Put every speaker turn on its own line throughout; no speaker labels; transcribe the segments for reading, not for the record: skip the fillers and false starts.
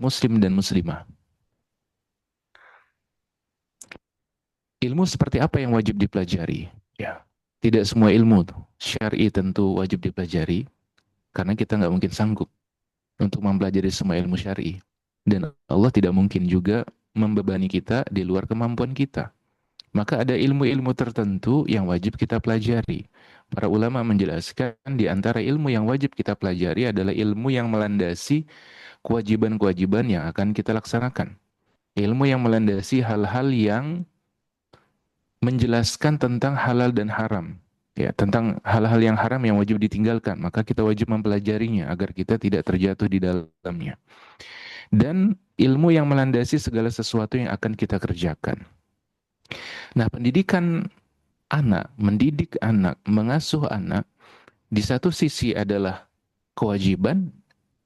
muslim dan muslimah. Ilmu seperti apa yang wajib dipelajari? Ya, tidak semua ilmu syar'i tentu wajib dipelajari karena kita nggak mungkin sanggup untuk mempelajari semua ilmu syar'i. Dan Allah tidak mungkin juga membebani kita di luar kemampuan kita. Maka ada ilmu-ilmu tertentu yang wajib kita pelajari. Para ulama menjelaskan di antara ilmu yang wajib kita pelajari adalah ilmu yang melandasi kewajiban-kewajiban yang akan kita laksanakan. Ilmu yang melandasi hal-hal yang menjelaskan tentang halal dan haram. Ya, tentang hal-hal yang haram yang wajib ditinggalkan, maka kita wajib mempelajarinya agar kita tidak terjatuh di dalamnya. Dan ilmu yang melandasi segala sesuatu yang akan kita kerjakan. Nah, pendidikan anak, mendidik anak, mengasuh anak, di satu sisi adalah kewajiban,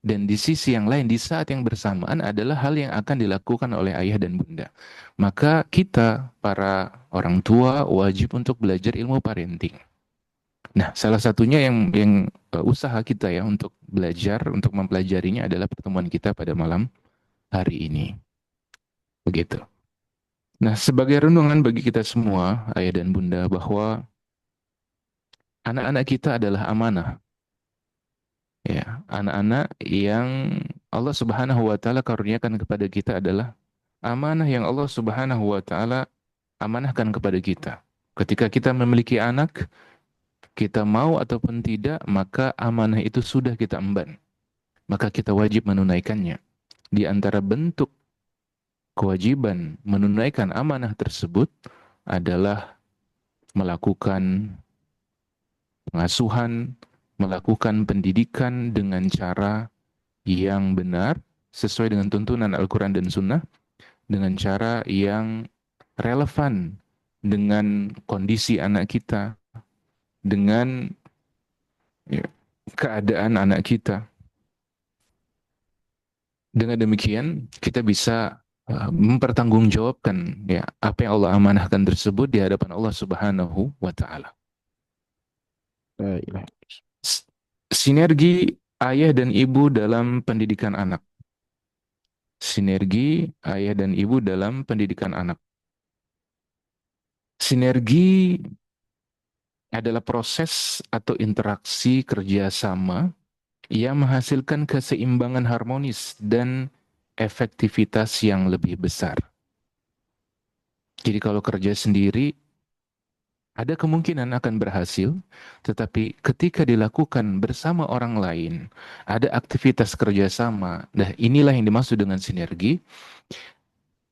dan di sisi yang lain, di saat yang bersamaan adalah hal yang akan dilakukan oleh ayah dan bunda. Maka kita, para orang tua, wajib untuk belajar ilmu parenting. Nah, salah satunya yang usaha kita ya untuk belajar, untuk mempelajarinya adalah pertemuan kita pada malam hari ini. Begitu. Nah, sebagai renungan bagi kita semua, ayah dan bunda, bahwa anak-anak kita adalah amanah. Ya, anak-anak yang Allah Subhanahu wa taala karuniakan kepada kita adalah amanah yang Allah Subhanahu wa taala amanahkan kepada kita. Ketika kita memiliki anak, kita mau ataupun tidak, maka amanah itu sudah kita emban. Maka kita wajib menunaikannya. Di antara bentuk kewajiban menunaikan amanah tersebut adalah melakukan pengasuhan, melakukan pendidikan dengan cara yang benar, sesuai dengan tuntunan Al-Quran dan Sunnah, dengan cara yang relevan dengan kondisi anak kita, dengan ya, keadaan anak kita. Dengan demikian, kita bisa mempertanggungjawabkan ya apa yang Allah amanahkan tersebut di hadapan Allah Subhanahu wa taala.
La ilaha.
Sinergi ayah dan ibu dalam pendidikan anak. Sinergi ayah dan ibu dalam pendidikan anak. Sinergi adalah proses atau interaksi kerjasama yang menghasilkan keseimbangan harmonis dan efektivitas yang lebih besar. Jadi kalau kerja sendiri, ada kemungkinan akan berhasil, tetapi ketika dilakukan bersama orang lain, ada aktivitas kerjasama. Nah, inilah yang dimaksud dengan sinergi.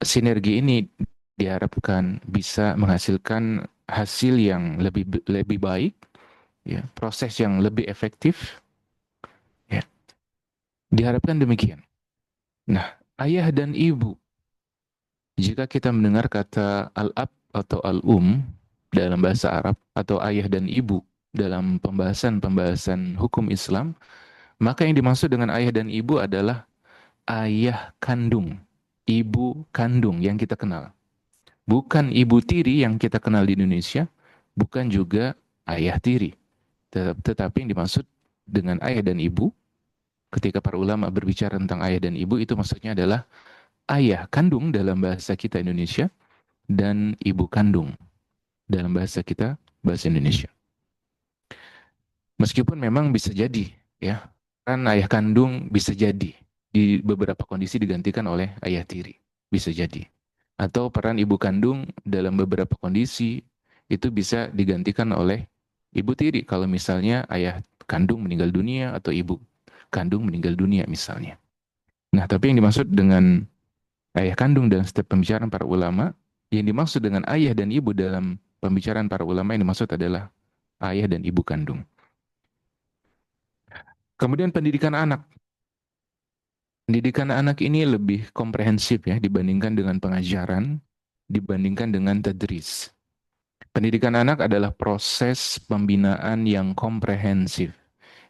Sinergi ini diharapkan bisa menghasilkan hasil yang lebih baik, ya, proses yang lebih efektif, ya. Diharapkan demikian. Nah, ayah dan ibu, jika kita mendengar kata al-ab atau al-um dalam bahasa Arab atau ayah dan ibu dalam pembahasan-pembahasan hukum Islam, maka yang dimaksud dengan ayah dan ibu adalah ayah kandung, ibu kandung yang kita kenal. Bukan ibu tiri yang kita kenal di Indonesia, bukan juga ayah tiri. Tetapi yang dimaksud dengan ayah dan ibu, ketika para ulama berbicara tentang ayah dan ibu, itu maksudnya adalah ayah kandung dalam bahasa kita Indonesia dan ibu kandung dalam bahasa kita, bahasa Indonesia. Meskipun memang bisa jadi, ya, kan ayah kandung bisa jadi di beberapa kondisi digantikan oleh ayah tiri, bisa jadi. Atau peran ibu kandung dalam beberapa kondisi itu bisa digantikan oleh ibu tiri kalau misalnya ayah kandung meninggal dunia atau ibu kandung meninggal dunia misalnya. Nah, tapi yang dimaksud dengan ayah kandung dalam setiap pembicaraan para ulama, yang dimaksud dengan ayah dan ibu dalam pembicaraan para ulama yang dimaksud adalah ayah dan ibu kandung. Kemudian pendidikan anak. Pendidikan anak ini lebih komprehensif ya dibandingkan dengan pengajaran, dibandingkan dengan tadris. Pendidikan anak adalah proses pembinaan yang komprehensif,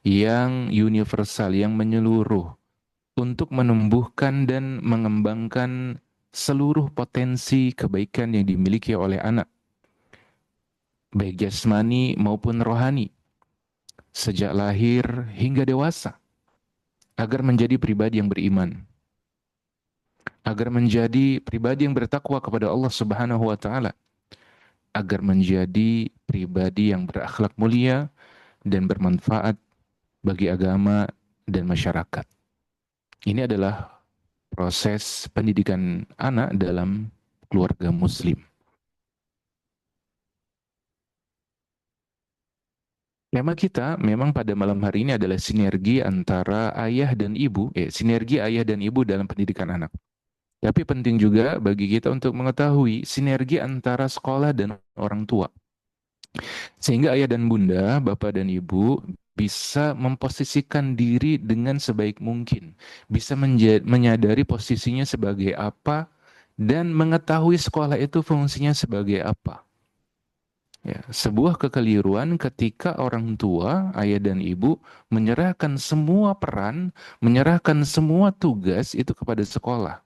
yang universal, yang menyeluruh untuk menumbuhkan dan mengembangkan seluruh potensi kebaikan yang dimiliki oleh anak, baik jasmani maupun rohani, sejak lahir hingga dewasa, agar menjadi pribadi yang beriman, agar menjadi pribadi yang bertakwa kepada Allah Subhanahu wa taala, agar menjadi pribadi yang berakhlak mulia dan bermanfaat bagi agama dan masyarakat. Ini adalah proses pendidikan anak dalam keluarga muslim. Tema kita memang pada malam hari ini adalah sinergi antara ayah dan ibu, sinergi ayah dan ibu dalam pendidikan anak. Tapi penting juga bagi kita untuk mengetahui sinergi antara sekolah dan orang tua. Sehingga ayah dan bunda, bapak dan ibu bisa memposisikan diri dengan sebaik mungkin. Bisa menyadari posisinya sebagai apa dan mengetahui sekolah itu fungsinya sebagai apa. Ya, sebuah kekeliruan ketika orang tua, ayah dan ibu menyerahkan semua peran, menyerahkan semua tugas itu kepada sekolah.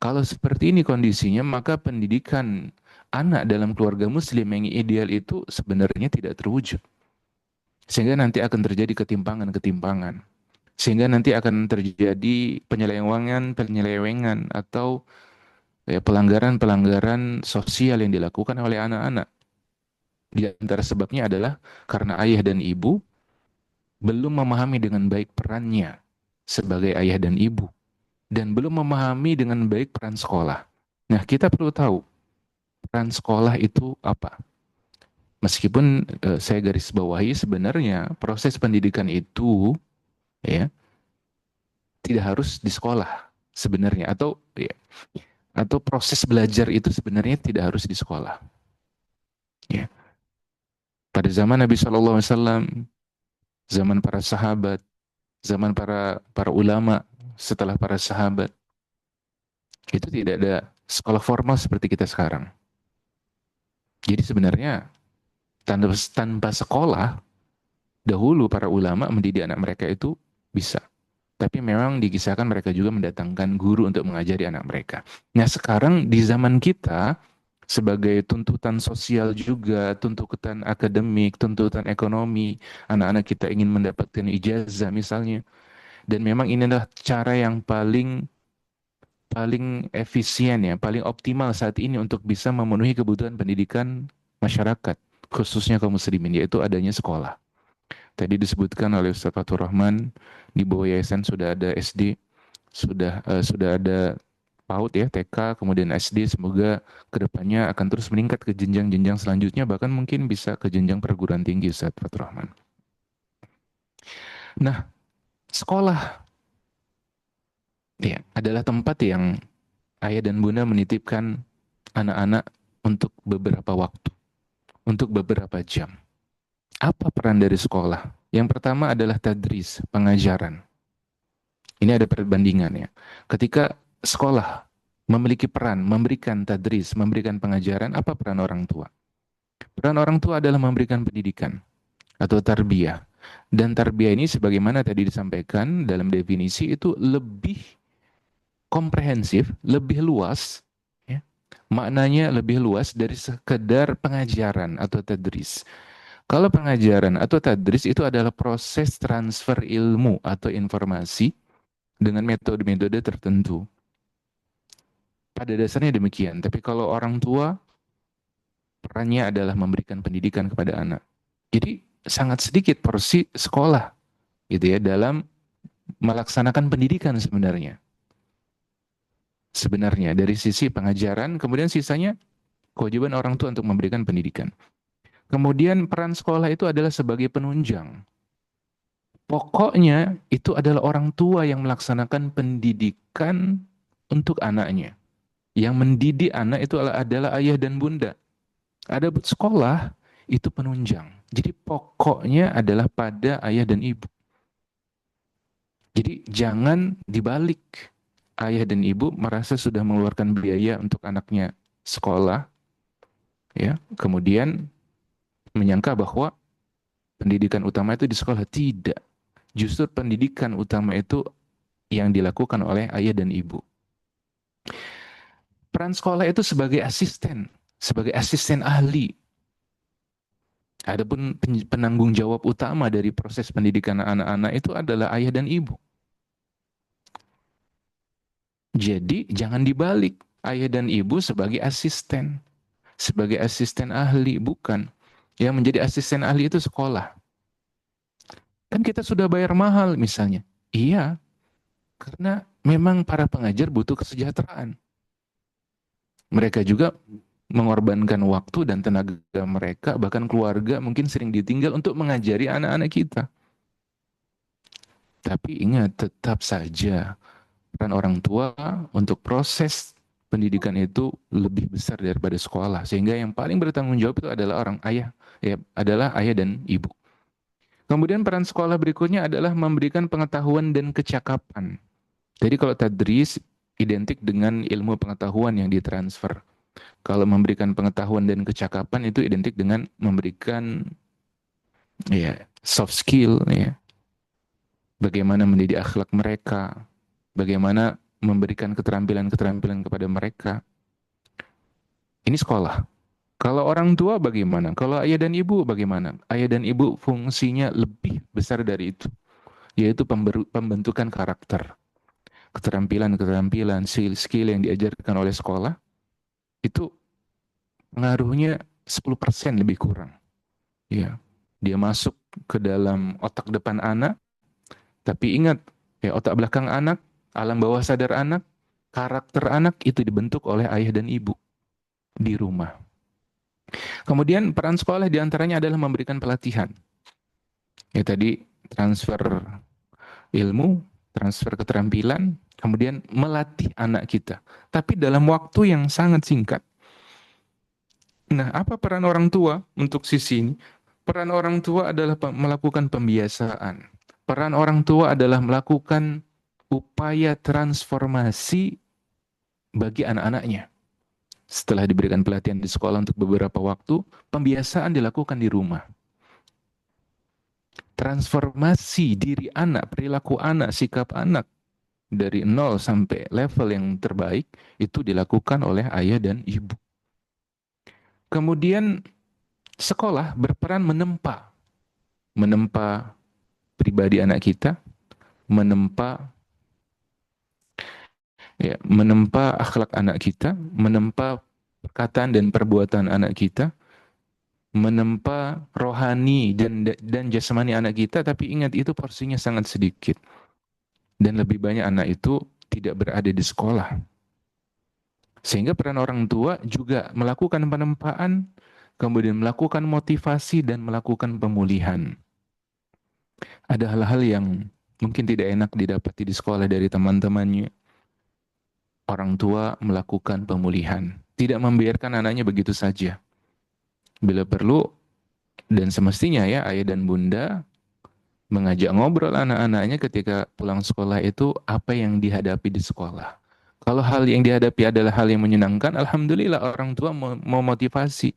Kalau seperti ini kondisinya, maka pendidikan anak dalam keluarga muslim yang ideal itu sebenarnya tidak terwujud. Sehingga nanti akan terjadi ketimpangan-ketimpangan. Sehingga nanti akan terjadi penyelewengan atau pelanggaran-pelanggaran sosial yang dilakukan oleh anak-anak. Di antara sebabnya adalah karena ayah dan ibu belum memahami dengan baik perannya sebagai ayah dan ibu dan belum memahami dengan baik peran sekolah. Nah, kita perlu tahu peran sekolah itu apa. Meskipun saya garis bawahi sebenarnya proses pendidikan itu ya tidak harus di sekolah sebenarnya atau proses belajar itu sebenarnya tidak harus di sekolah. Ya. Pada zaman Nabi SAW, zaman para sahabat, zaman para para ulama setelah para sahabat, itu tidak ada sekolah formal seperti kita sekarang. Jadi sebenarnya tanpa sekolah, dahulu para ulama mendidik anak mereka itu bisa. Tapi memang dikisahkan mereka juga mendatangkan guru untuk mengajari anak mereka. Nah sekarang di zaman kita, sebagai tuntutan sosial juga, tuntutan akademik, tuntutan ekonomi, anak-anak kita ingin mendapatkan ijazah misalnya. Dan memang ini adalah cara yang paling paling efisien ya, paling optimal saat ini untuk bisa memenuhi kebutuhan pendidikan masyarakat, khususnya kaum muslimin, yaitu adanya sekolah. Tadi disebutkan oleh Ustaz Fatur Rahman, di bawah yayasan sudah ada SD, sudah ada PAUD ya, TK, kemudian SD, semoga kedepannya akan terus meningkat ke jenjang-jenjang selanjutnya, bahkan mungkin bisa ke jenjang perguruan tinggi, Ustaz Fatur Rahman. Nah, sekolah ya adalah tempat yang ayah dan bunda menitipkan anak-anak untuk beberapa waktu, untuk beberapa jam. Apa peran dari sekolah? Yang pertama adalah tadris, pengajaran. Ini ada perbandingan ya. Ketika sekolah memiliki peran, memberikan tadris, memberikan pengajaran, apa peran orang tua? Peran orang tua adalah memberikan pendidikan atau tarbiyah. Dan tarbiyah ini sebagaimana tadi disampaikan dalam definisi itu lebih komprehensif, lebih luas, ya. Maknanya lebih luas dari sekedar pengajaran atau tadris. Kalau pengajaran atau tadris itu adalah proses transfer ilmu atau informasi dengan metode-metode tertentu. Pada dasarnya demikian. Tapi kalau orang tua, perannya adalah memberikan pendidikan kepada anak. Jadi sangat sedikit porsi sekolah gitu ya dalam melaksanakan pendidikan sebenarnya. Sebenarnya dari sisi pengajaran, kemudian sisanya kewajiban orang tua untuk memberikan pendidikan. Kemudian peran sekolah itu adalah sebagai penunjang. Pokoknya itu adalah orang tua yang melaksanakan pendidikan untuk anaknya. Yang mendidik anak itu adalah ayah dan bunda. Ada sekolah itu penunjang. Jadi pokoknya adalah pada ayah dan ibu. Jadi jangan dibalik. Ayah dan ibu merasa sudah mengeluarkan biaya untuk anaknya sekolah, ya. Kemudian menyangka bahwa pendidikan utama itu di sekolah. Tidak. Justru pendidikan utama itu yang dilakukan oleh ayah dan ibu. Peran sekolah itu sebagai asisten ahli. Adapun penanggung jawab utama dari proses pendidikan anak-anak itu adalah ayah dan ibu. Jadi jangan dibalik, ayah dan ibu sebagai asisten ahli, bukan. Yang menjadi asisten ahli itu sekolah. Kan kita sudah bayar mahal misalnya. Iya, karena memang para pengajar butuh kesejahteraan. Mereka juga mengorbankan waktu dan tenaga mereka, bahkan keluarga mungkin sering ditinggal untuk mengajari anak-anak kita. Tapi ingat, tetap saja peran orang tua untuk proses pendidikan itu lebih besar daripada sekolah. Sehingga yang paling bertanggung jawab itu adalah orang ayah, ya, adalah ayah dan ibu. Kemudian peran sekolah berikutnya adalah memberikan pengetahuan dan kecakapan. Jadi kalau tadris identik dengan ilmu pengetahuan yang ditransfer. Kalau memberikan pengetahuan dan kecakapan itu identik dengan memberikan ya soft skill, ya. Bagaimana mendidik akhlak mereka, bagaimana memberikan keterampilan-keterampilan kepada mereka. Ini sekolah. Kalau orang tua bagaimana? Kalau ayah dan ibu bagaimana? Ayah dan ibu fungsinya lebih besar dari itu, yaitu pembentukan karakter. Keterampilan-keterampilan, skill-skill yang diajarkan oleh sekolah, itu pengaruhnya 10% lebih kurang. Ya, dia masuk ke dalam otak depan anak, tapi ingat, ya otak belakang anak, alam bawah sadar anak, karakter anak itu dibentuk oleh ayah dan ibu di rumah. Kemudian peran sekolah diantaranya adalah memberikan pelatihan. Ya tadi transfer ilmu, transfer keterampilan, kemudian melatih anak kita. Tapi dalam waktu yang sangat singkat. Nah, apa peran orang tua untuk sisi ini? Peran orang tua adalah melakukan pembiasaan. Peran orang tua adalah melakukan upaya transformasi bagi anak-anaknya. Setelah diberikan pelatihan di sekolah untuk beberapa waktu, pembiasaan dilakukan di rumah. Transformasi diri anak, perilaku anak, sikap anak dari nol sampai level yang terbaik itu dilakukan oleh ayah dan ibu. Kemudian sekolah berperan menempa pribadi anak kita, menempa akhlak anak kita, menempa perkataan dan perbuatan anak kita, menempa rohani dan jasmani anak kita. Tapi ingat, itu porsinya sangat sedikit, dan lebih banyak anak itu tidak berada di sekolah. Sehingga peran orang tua juga melakukan penempaan, kemudian melakukan motivasi dan melakukan pemulihan. Ada hal-hal yang mungkin tidak enak didapati di sekolah dari teman-temannya. Orang tua melakukan pemulihan, tidak membiarkan anaknya begitu saja. Bila perlu dan semestinya, ya, ayah dan bunda mengajak ngobrol anak-anaknya ketika pulang sekolah itu apa yang dihadapi di sekolah. Kalau hal yang dihadapi adalah hal yang menyenangkan, alhamdulillah orang tua memotivasi.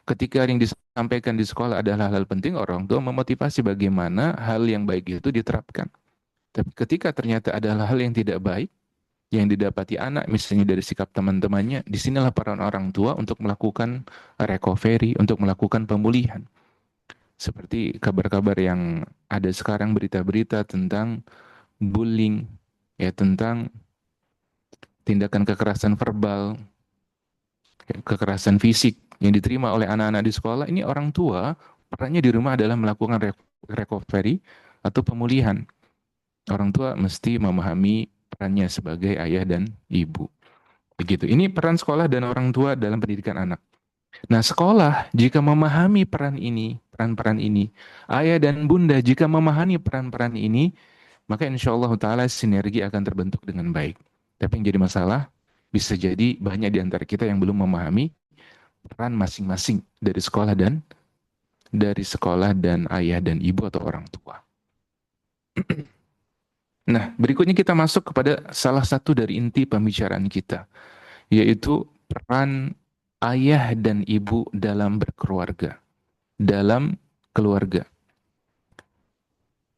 Ketika yang disampaikan di sekolah adalah hal penting, orang tua memotivasi bagaimana hal yang baik itu diterapkan. Tapi ketika ternyata adalah hal yang tidak baik yang didapati anak, misalnya dari sikap teman-temannya, disinilah peran orang tua untuk melakukan recovery, untuk melakukan pemulihan. Seperti kabar-kabar yang ada sekarang, berita-berita tentang bullying, ya, tentang tindakan kekerasan verbal, kekerasan fisik yang diterima oleh anak-anak di sekolah. Ini orang tua perannya di rumah adalah melakukan recovery atau pemulihan. Orang tua mesti memahami perannya sebagai ayah dan ibu. Begitu. Ini peran sekolah dan orang tua dalam pendidikan anak. Nah, sekolah jika memahami peran ini, peran-peran ini, ayah dan bunda jika memahami peran-peran ini, maka insya Allah Ta'ala sinergi akan terbentuk dengan baik. Tapi yang jadi masalah, bisa jadi banyak di antara kita yang belum memahami peran masing-masing dari sekolah dan ayah dan ibu atau orang tua. Nah, berikutnya kita masuk kepada salah satu dari inti pembicaraan kita, yaitu peran ayah dan ibu dalam berkeluarga, dalam keluarga.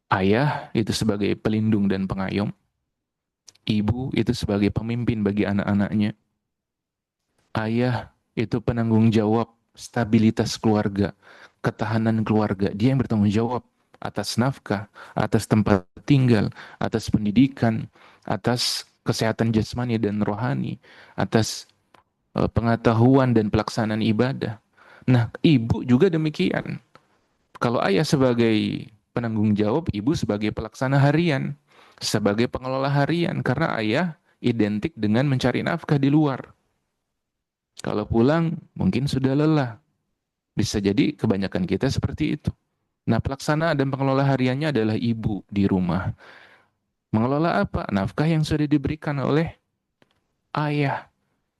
Ayah itu sebagai pelindung dan pengayom, ibu itu sebagai pemimpin bagi anak-anaknya, ayah itu penanggung jawab stabilitas keluarga, ketahanan keluarga. Dia yang bertanggung jawab atas nafkah, atas tempat tinggal, atas pendidikan, atas kesehatan jasmani dan rohani, atas pengetahuan dan pelaksanaan ibadah. Nah, ibu juga demikian. Kalau ayah sebagai penanggung jawab, ibu sebagai pelaksana harian, sebagai pengelola harian, karena ayah identik dengan mencari nafkah di luar. Kalau pulang, mungkin sudah lelah. Bisa jadi kebanyakan kita seperti itu. Nah, pelaksana dan pengelola hariannya adalah ibu di rumah. Mengelola apa? Nafkah yang sudah diberikan oleh ayah.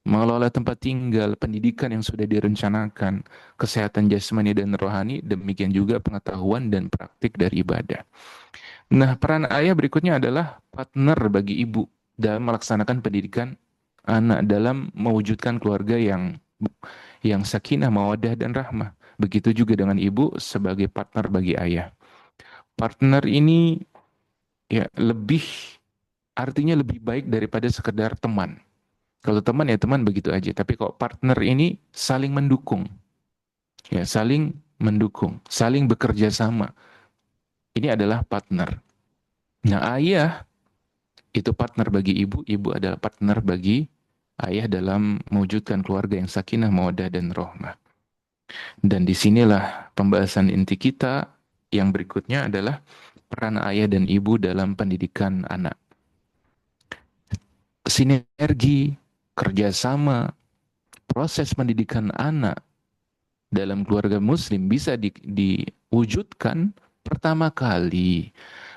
Mengelola tempat tinggal, pendidikan yang sudah direncanakan, kesehatan jasmani dan rohani, demikian juga pengetahuan dan praktik dari ibadah. Nah, peran ayah berikutnya adalah partner bagi ibu dalam melaksanakan pendidikan anak, dalam mewujudkan keluarga yang sakinah, mawaddah dan rahmah. Begitu juga dengan ibu sebagai partner bagi ayah. Partner ini ya lebih, artinya lebih baik daripada sekedar teman. Kalau teman ya teman begitu aja, tapi kalau partner ini saling mendukung. Ya, saling mendukung, saling bekerja sama. Ini adalah partner. Nah, ayah itu partner bagi ibu, ibu adalah partner bagi ayah dalam mewujudkan keluarga yang sakinah, mawaddah dan rahmah. Dan disinilah pembahasan inti kita yang berikutnya adalah peran ayah dan ibu dalam pendidikan anak. Sinergi, kerjasama, proses pendidikan anak dalam keluarga muslim bisa diwujudkan pertama kali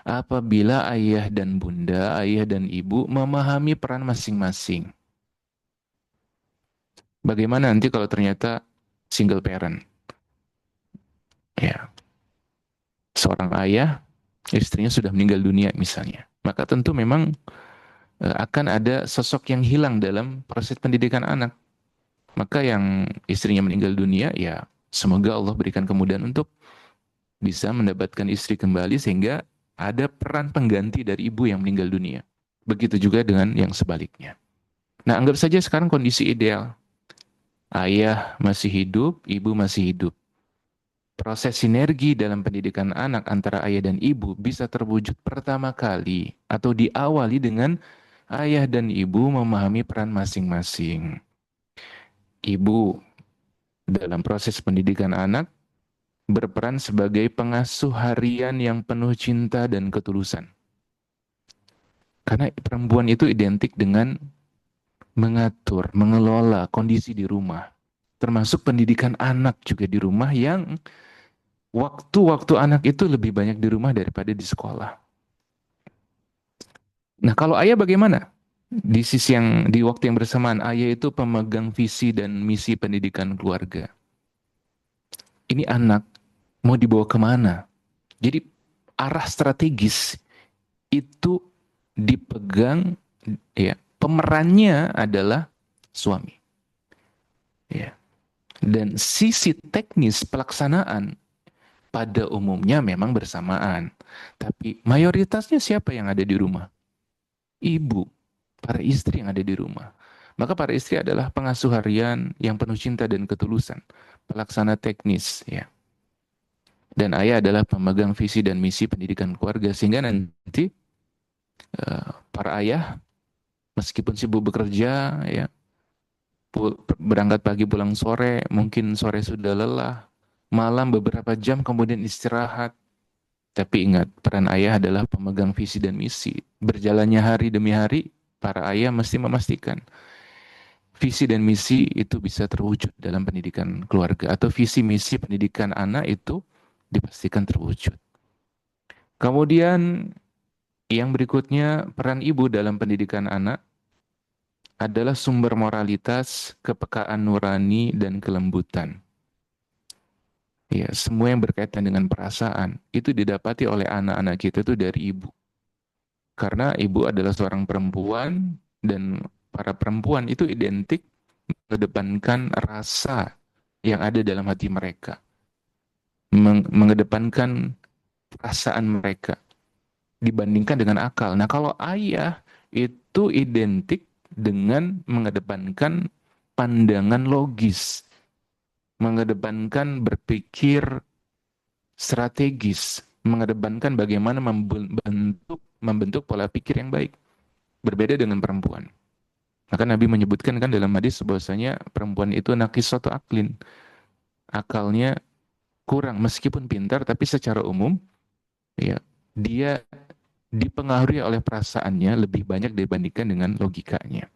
apabila ayah dan bunda, ayah dan ibu memahami peran masing-masing. Bagaimana nanti kalau ternyata single parent? Ya, seorang ayah, istrinya sudah meninggal dunia misalnya. Maka tentu memang akan ada sosok yang hilang dalam proses pendidikan anak. Maka yang istrinya meninggal dunia, ya semoga Allah berikan kemudahan untuk bisa mendapatkan istri kembali sehingga ada peran pengganti dari ibu yang meninggal dunia. Begitu juga dengan yang sebaliknya. Nah, anggap saja sekarang kondisi ideal. Ayah masih hidup, ibu masih hidup. Proses sinergi dalam pendidikan anak antara ayah dan ibu bisa terwujud pertama kali atau diawali dengan ayah dan ibu memahami peran masing-masing. Ibu dalam proses pendidikan anak berperan sebagai pengasuh harian yang penuh cinta dan ketulusan. Karena perempuan itu identik dengan mengatur, mengelola kondisi di rumah. Termasuk pendidikan anak juga di rumah yang waktu-waktu anak itu lebih banyak di rumah daripada di sekolah. Nah, kalau ayah bagaimana? Di sisi yang di waktu yang bersamaan, ayah itu pemegang visi dan misi pendidikan keluarga. Ini anak mau dibawa kemana? Jadi arah strategis itu dipegang, ya, pemerannya adalah suami. Ya. Dan sisi teknis pelaksanaan pada umumnya memang bersamaan. Tapi mayoritasnya siapa yang ada di rumah? Ibu, para istri yang ada di rumah. Maka para istri adalah pengasuh harian yang penuh cinta dan ketulusan, pelaksana teknis, ya. Dan ayah adalah pemegang visi dan misi pendidikan keluarga sehingga nanti para ayah meskipun sibuk bekerja, ya, berangkat pagi pulang sore, mungkin sore sudah lelah, malam beberapa jam kemudian istirahat. Tapi ingat, peran ayah adalah pemegang visi dan misi. Berjalannya hari demi hari, para ayah mesti memastikan visi dan misi itu bisa terwujud dalam pendidikan keluarga atau visi misi pendidikan anak itu dipastikan terwujud. Kemudian yang berikutnya, peran ibu dalam pendidikan anak adalah sumber moralitas, kepekaan nurani, dan kelembutan. Ya, semua yang berkaitan dengan perasaan itu didapati oleh anak-anak kita itu dari ibu. Karena ibu adalah seorang perempuan dan para perempuan itu identik mengedepankan rasa yang ada dalam hati mereka, mengedepankan perasaan mereka dibandingkan dengan akal. Nah, kalau ayah itu identik dengan mengedepankan pandangan logis, mengedepankan berpikir strategis, mengedepankan bagaimana membentuk pola pikir yang baik. berbeda dengan perempuan. Maka Nabi menyebutkan kan dalam hadis bahwasanya perempuan itu naqisatu aklin, akalnya kurang meskipun pintar, tapi secara umum ya dia dipengaruhi oleh perasaannya lebih banyak dibandingkan dengan logikanya.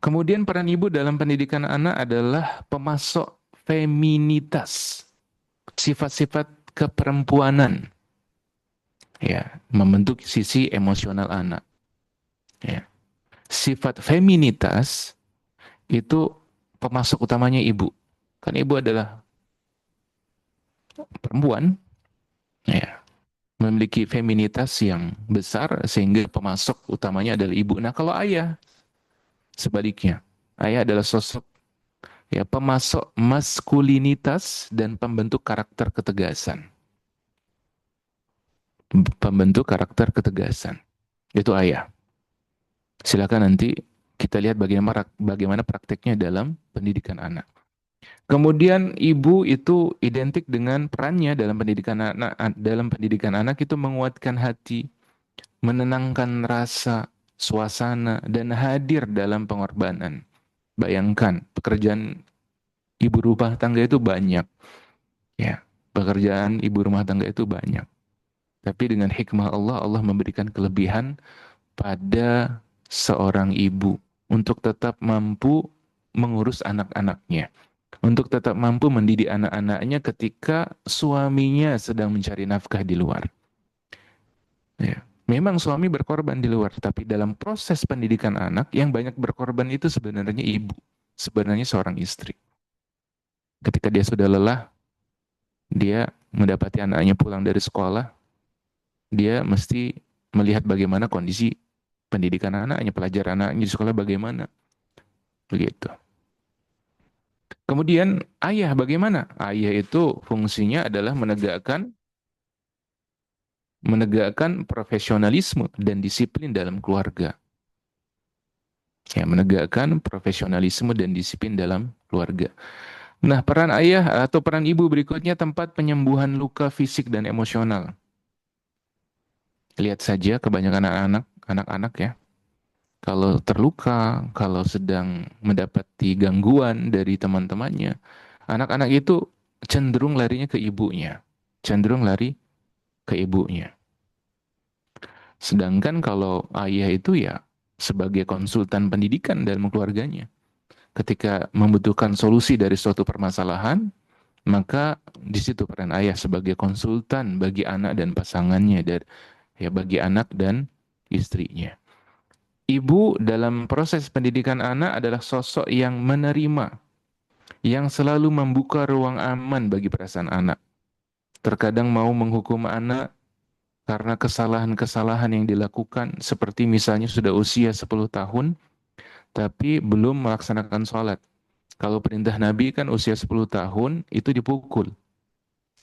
Kemudian peran ibu dalam pendidikan anak adalah pemasok feminitas, sifat-sifat keperempuanan, ya, membentuk sisi emosional anak. Ya. Sifat feminitas itu pemasok utamanya ibu. Kan ibu adalah perempuan, ya, memiliki feminitas yang besar sehingga pemasok utamanya adalah ibu. Nah, kalau ayah sebaliknya, ayah adalah sosok ya pemasok maskulinitas dan pembentuk karakter ketegasan. Pembentuk karakter ketegasan. Itu ayah. Silakan nanti kita lihat bagaimana prakteknya dalam pendidikan anak. Kemudian ibu itu identik dengan perannya dalam pendidikan anak itu menguatkan hati, menenangkan rasa, suasana dan hadir dalam pengorbanan. Bayangkan pekerjaan ibu rumah tangga itu banyak, ya. Pekerjaan ibu rumah tangga itu banyak. Tapi dengan hikmah Allah, Allah memberikan kelebihan pada seorang ibu untuk tetap mampu mengurus anak-anaknya, untuk tetap mampu mendidik anak-anaknya ketika suaminya sedang mencari nafkah di luar. Ya. Memang suami berkorban di luar, tapi dalam proses pendidikan anak yang banyak berkorban itu sebenarnya ibu, sebenarnya seorang istri. Ketika dia sudah lelah, dia mendapati anaknya pulang dari sekolah, dia mesti melihat bagaimana kondisi pendidikan anaknya, pelajaran anaknya di sekolah bagaimana. Begitu. Kemudian ayah bagaimana? Ayah itu fungsinya adalah menegakkan profesionalisme dan disiplin dalam keluarga. Ya, menegakkan profesionalisme dan disiplin dalam keluarga. Nah, peran ayah atau peran ibu berikutnya tempat penyembuhan luka fisik dan emosional. Lihat saja kebanyakan anak-anak ya. Kalau terluka, kalau sedang mendapati gangguan dari teman-temannya, anak-anak itu cenderung larinya ke ibunya. Cenderung lari ke ibunya. Sedangkan kalau ayah itu ya sebagai konsultan pendidikan dalam keluarganya. Ketika membutuhkan solusi dari suatu permasalahan, maka di situ peran ayah sebagai konsultan bagi anak dan pasangannya dan ya bagi anak dan istrinya. Ibu dalam proses pendidikan anak adalah sosok yang menerima, yang selalu membuka ruang aman bagi perasaan anak. Terkadang mau menghukum anak karena kesalahan-kesalahan yang dilakukan, seperti misalnya sudah usia 10 tahun, tapi belum melaksanakan sholat. Kalau perintah Nabi kan usia 10 tahun, itu dipukul.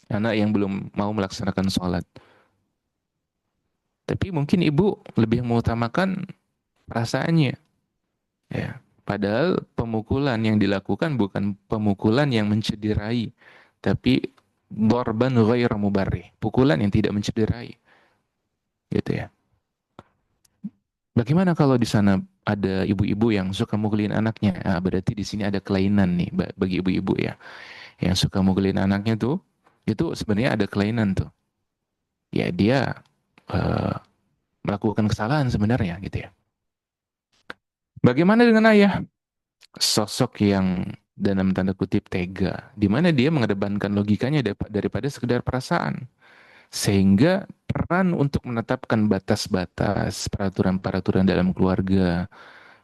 Anak yang belum mau melaksanakan sholat. Tapi mungkin ibu lebih mengutamakan perasaannya. Ya. Padahal pemukulan yang dilakukan bukan pemukulan yang mencederai, tapi dorban ghairu mubarrih, pukulan yang tidak mencederai. Gitu ya. Bagaimana kalau di sana ada ibu-ibu yang suka mukulin anaknya? Ah, berarti di sini ada kelainan nih bagi ibu-ibu ya. Yang suka mukulin anaknya tuh, itu sebenarnya ada kelainan tuh. Ya dia eh, melakukan kesalahan sebenarnya gitu ya. Bagaimana dengan ayah? Sosok yang dalam tanda kutip tega, di mana dia mengedepankan logikanya daripada sekedar perasaan. Sehingga peran untuk menetapkan batas-batas, peraturan-peraturan dalam keluarga,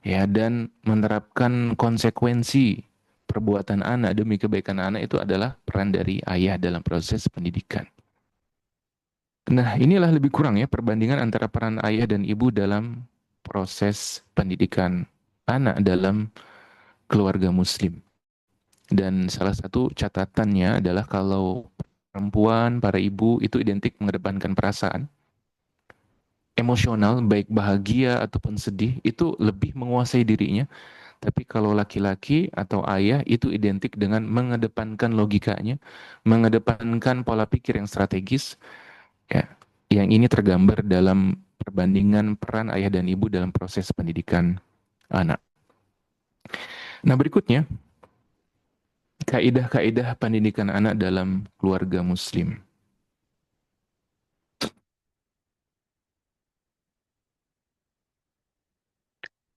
ya, dan menerapkan konsekuensi perbuatan anak demi kebaikan anak itu adalah peran dari ayah dalam proses pendidikan. Nah, inilah lebih kurang ya perbandingan antara peran ayah dan ibu dalam proses pendidikan anak dalam keluarga muslim. Dan salah satu catatannya adalah kalau perempuan, para ibu itu identik mengedepankan perasaan, emosional, baik bahagia ataupun sedih, itu lebih menguasai dirinya. Tapi kalau laki-laki atau ayah itu identik dengan mengedepankan logikanya, mengedepankan pola pikir yang strategis, ya, yang ini tergambar dalam perbandingan peran ayah dan ibu dalam proses pendidikan anak. Nah, berikutnya, kaidah-kaidah pendidikan anak dalam keluarga muslim.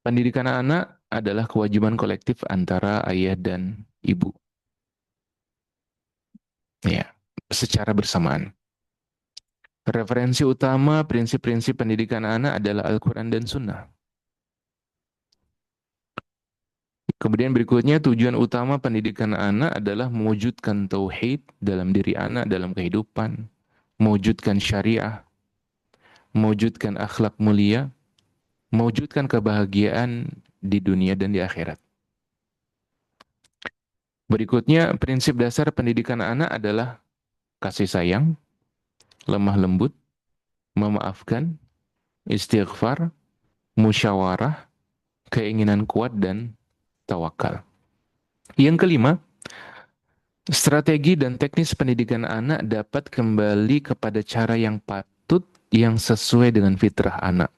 Pendidikan anak adalah kewajiban kolektif antara ayah dan ibu. Ya, secara bersamaan. Referensi utama prinsip-prinsip pendidikan anak adalah Al-Quran dan Sunnah. Kemudian berikutnya tujuan utama pendidikan anak adalah mewujudkan tauhid dalam diri anak dalam kehidupan, mewujudkan syariah, mewujudkan akhlak mulia, mewujudkan kebahagiaan di dunia dan di akhirat. Berikutnya prinsip dasar pendidikan anak adalah kasih sayang, lemah lembut, memaafkan, istighfar, musyawarah, keinginan kuat dan tawakal. Yang kelima, strategi dan teknis pendidikan anak dapat kembali kepada cara yang patut yang sesuai dengan fitrah anak.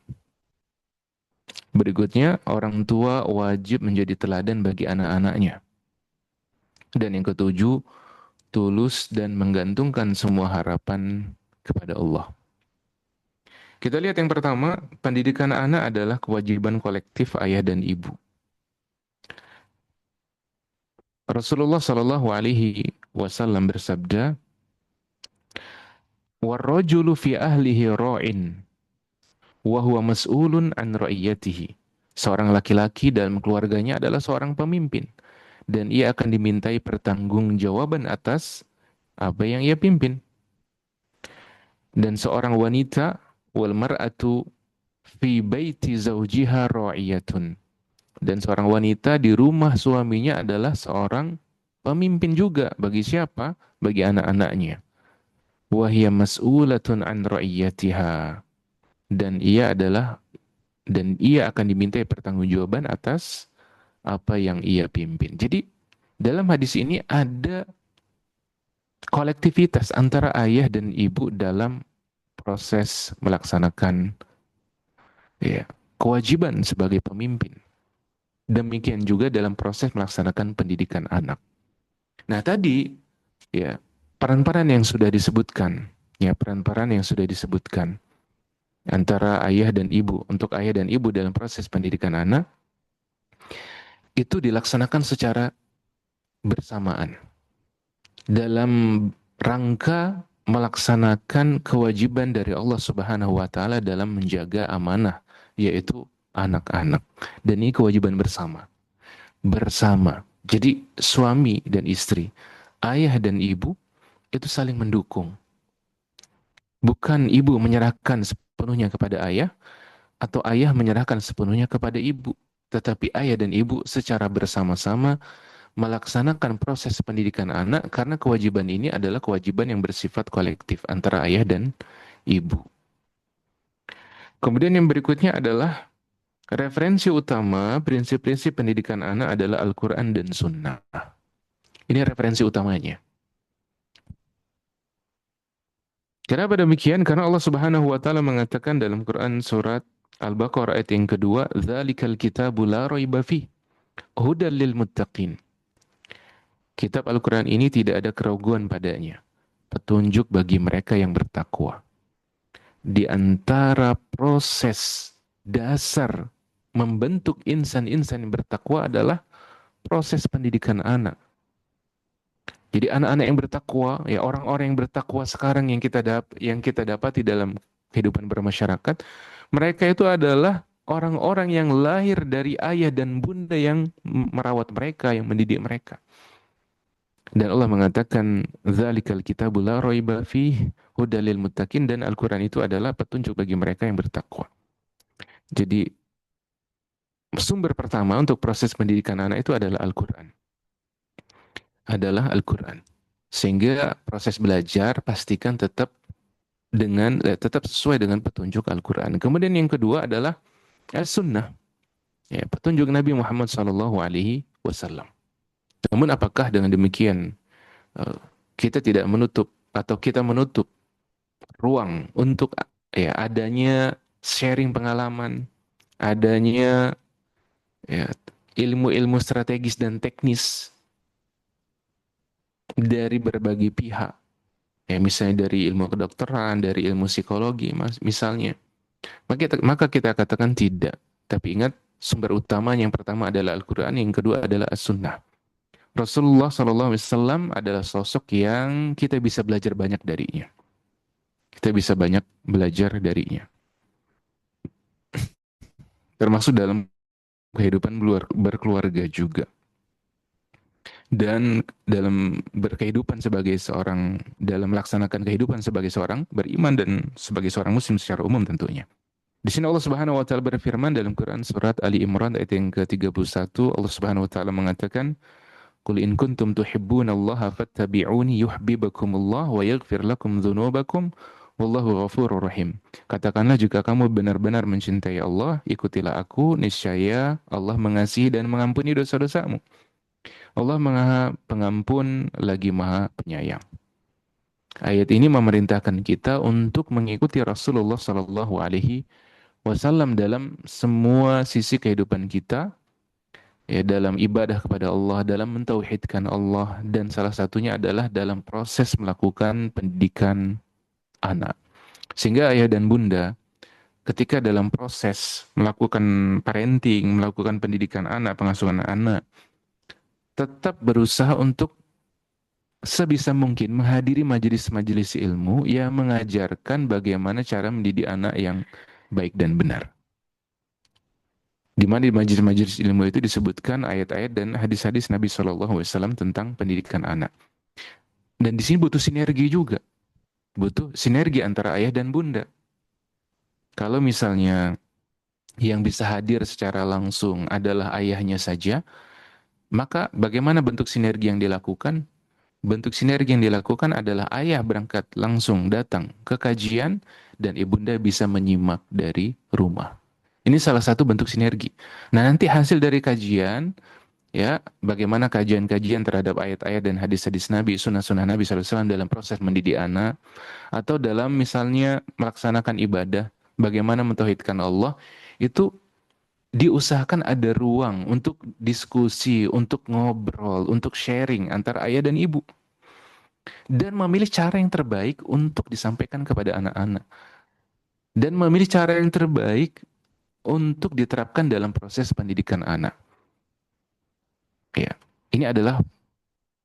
Berikutnya, orang tua wajib menjadi teladan bagi anak-anaknya. Dan yang ketujuh, tulus dan menggantungkan semua harapan kepada Allah. Kita lihat yang pertama, pendidikan anak adalah kewajiban kolektif ayah dan ibu. Rasulullah Shallallahu Alaihi Wasallam bersabda, "Warrajulu fi ahlihi ra'in, wa huwa mas'ulun an ra'iyatihi." Seorang laki-laki dalam keluarganya adalah seorang pemimpin dan ia akan dimintai pertanggungjawaban atas apa yang ia pimpin. Dan seorang wanita, wal mar'atu fi baiti zawjiha ra'iyatun. Dan seorang wanita di rumah suaminya adalah seorang pemimpin juga. Bagi siapa? Bagi anak-anaknya. Wahia mas'ulatun an ra'iyatiha. Dan ia akan dimintai pertanggungjawaban atas apa yang ia pimpin. Jadi dalam hadis ini ada kolektivitas antara ayah dan ibu dalam proses melaksanakan ya, kewajiban sebagai pemimpin. Demikian juga dalam proses melaksanakan pendidikan anak. Nah, tadi ya peran-peran yang sudah disebutkan, ya peran-peran yang sudah disebutkan antara ayah dan ibu untuk ayah dan ibu dalam proses pendidikan anak itu dilaksanakan secara bersamaan dalam rangka melaksanakan kewajiban dari Allah Subhanahu wa taala dalam menjaga amanah yaitu anak-anak. Dan ini kewajiban bersama. Bersama. Jadi suami dan istri, ayah dan ibu itu saling mendukung. Bukan ibu menyerahkan sepenuhnya kepada ayah atau ayah menyerahkan sepenuhnya kepada ibu, tetapi ayah dan ibu secara bersama-sama melaksanakan proses pendidikan anak karena kewajiban ini adalah kewajiban yang bersifat kolektif antara ayah dan ibu. Kemudian yang berikutnya adalah referensi utama prinsip-prinsip pendidikan anak adalah Al-Quran dan Sunnah. Ini referensi utamanya. Kenapa demikian? Karena Allah Subhanahu wa taala mengatakan dalam Quran surat Al-Baqarah ayat yang kedua, "Dzalikal kitabu la raiba fih, hudal lil muttaqin." Kitab Al-Quran ini tidak ada keraguan padanya. Petunjuk bagi mereka yang bertakwa. Di antara proses dasar membentuk insan-insan yang bertakwa adalah proses pendidikan anak. Jadi anak-anak yang bertakwa, ya orang-orang yang bertakwa sekarang yang kita dapati dalam kehidupan bermasyarakat, mereka itu adalah orang-orang yang lahir dari ayah dan bunda yang merawat mereka, yang mendidik mereka. Dan Allah mengatakan, "Dzalikal kitabu la raiba fih, hudal lil muttaqin." Dan Al-Quran itu adalah petunjuk bagi mereka yang bertakwa. Jadi sumber pertama untuk proses pendidikan anak itu adalah Al-Quran. Sehingga proses belajar pastikan tetap sesuai dengan petunjuk Al-Quran. Kemudian yang kedua adalah As-Sunnah, ya, petunjuk Nabi Muhammad SAW. Namun apakah dengan demikian kita tidak menutup atau kita menutup ruang untuk ya adanya sharing pengalaman, adanya ya, ilmu-ilmu strategis dan teknis dari berbagai pihak. Ya, misalnya dari ilmu kedokteran, dari ilmu psikologi, misalnya. Maka kita katakan tidak. Tapi ingat, sumber utama yang pertama adalah Al-Quran, yang kedua adalah As-Sunnah. Rasulullah SAW adalah sosok yang kita bisa belajar banyak darinya. Kita bisa banyak belajar darinya. Termasuk dalam kehidupan berkeluarga juga. Dan dalam berkehidupan sebagai seorang, dalam melaksanakan kehidupan sebagai seorang beriman dan sebagai seorang muslim secara umum tentunya. Di sini Allah Subhanahu wa taala berfirman dalam Quran surat Ali Imran ayat yang ke-31, Allah Subhanahu wa taala mengatakan, "Qul in kuntum tuhibbunallaha fattabi'uni yuhibbukumullah wa yaghfir lakum dzunubakum wallahu ghafurur rahim." Katakanlah, jika kamu benar-benar mencintai Allah, ikutilah aku, niscaya Allah mengasihi dan mengampuni dosa-dosamu. Allah Maha Pengampun lagi Maha Penyayang. Ayat ini memerintahkan kita untuk mengikuti Rasulullah Sallallahu Alaihi Wasallam dalam semua sisi kehidupan kita, ya, dalam ibadah kepada Allah, dalam mentauhidkan Allah, dan salah satunya adalah dalam proses melakukan pendidikan anak. Sehingga ayah dan bunda ketika dalam proses melakukan parenting, melakukan pendidikan anak, pengasuhan anak, tetap berusaha untuk sebisa mungkin menghadiri majelis-majelis ilmu yang mengajarkan bagaimana cara mendidik anak yang baik dan benar. Di mana di majelis-majelis ilmu itu disebutkan ayat-ayat dan hadis-hadis Nabi SAW tentang pendidikan anak. Dan di sini butuh sinergi juga. Butuh sinergi antara ayah dan bunda. Kalau misalnya yang bisa hadir secara langsung adalah ayahnya saja, maka bagaimana bentuk sinergi yang dilakukan? Bentuk sinergi yang dilakukan adalah ayah berangkat langsung datang ke kajian dan ibunda bisa menyimak dari rumah. Ini salah satu bentuk sinergi. Nah, nanti hasil dari kajian, ya, bagaimana kajian-kajian terhadap ayat-ayat dan hadis-hadis Nabi, sunnah-sunnah Nabi SAW dalam proses mendidik anak, atau dalam misalnya melaksanakan ibadah, bagaimana mentauhidkan Allah, itu diusahakan ada ruang untuk diskusi, untuk ngobrol, untuk sharing antara ayah dan ibu. Dan memilih cara yang terbaik untuk disampaikan kepada anak-anak. Dan memilih cara yang terbaik untuk diterapkan dalam proses pendidikan anak. Ya, ini adalah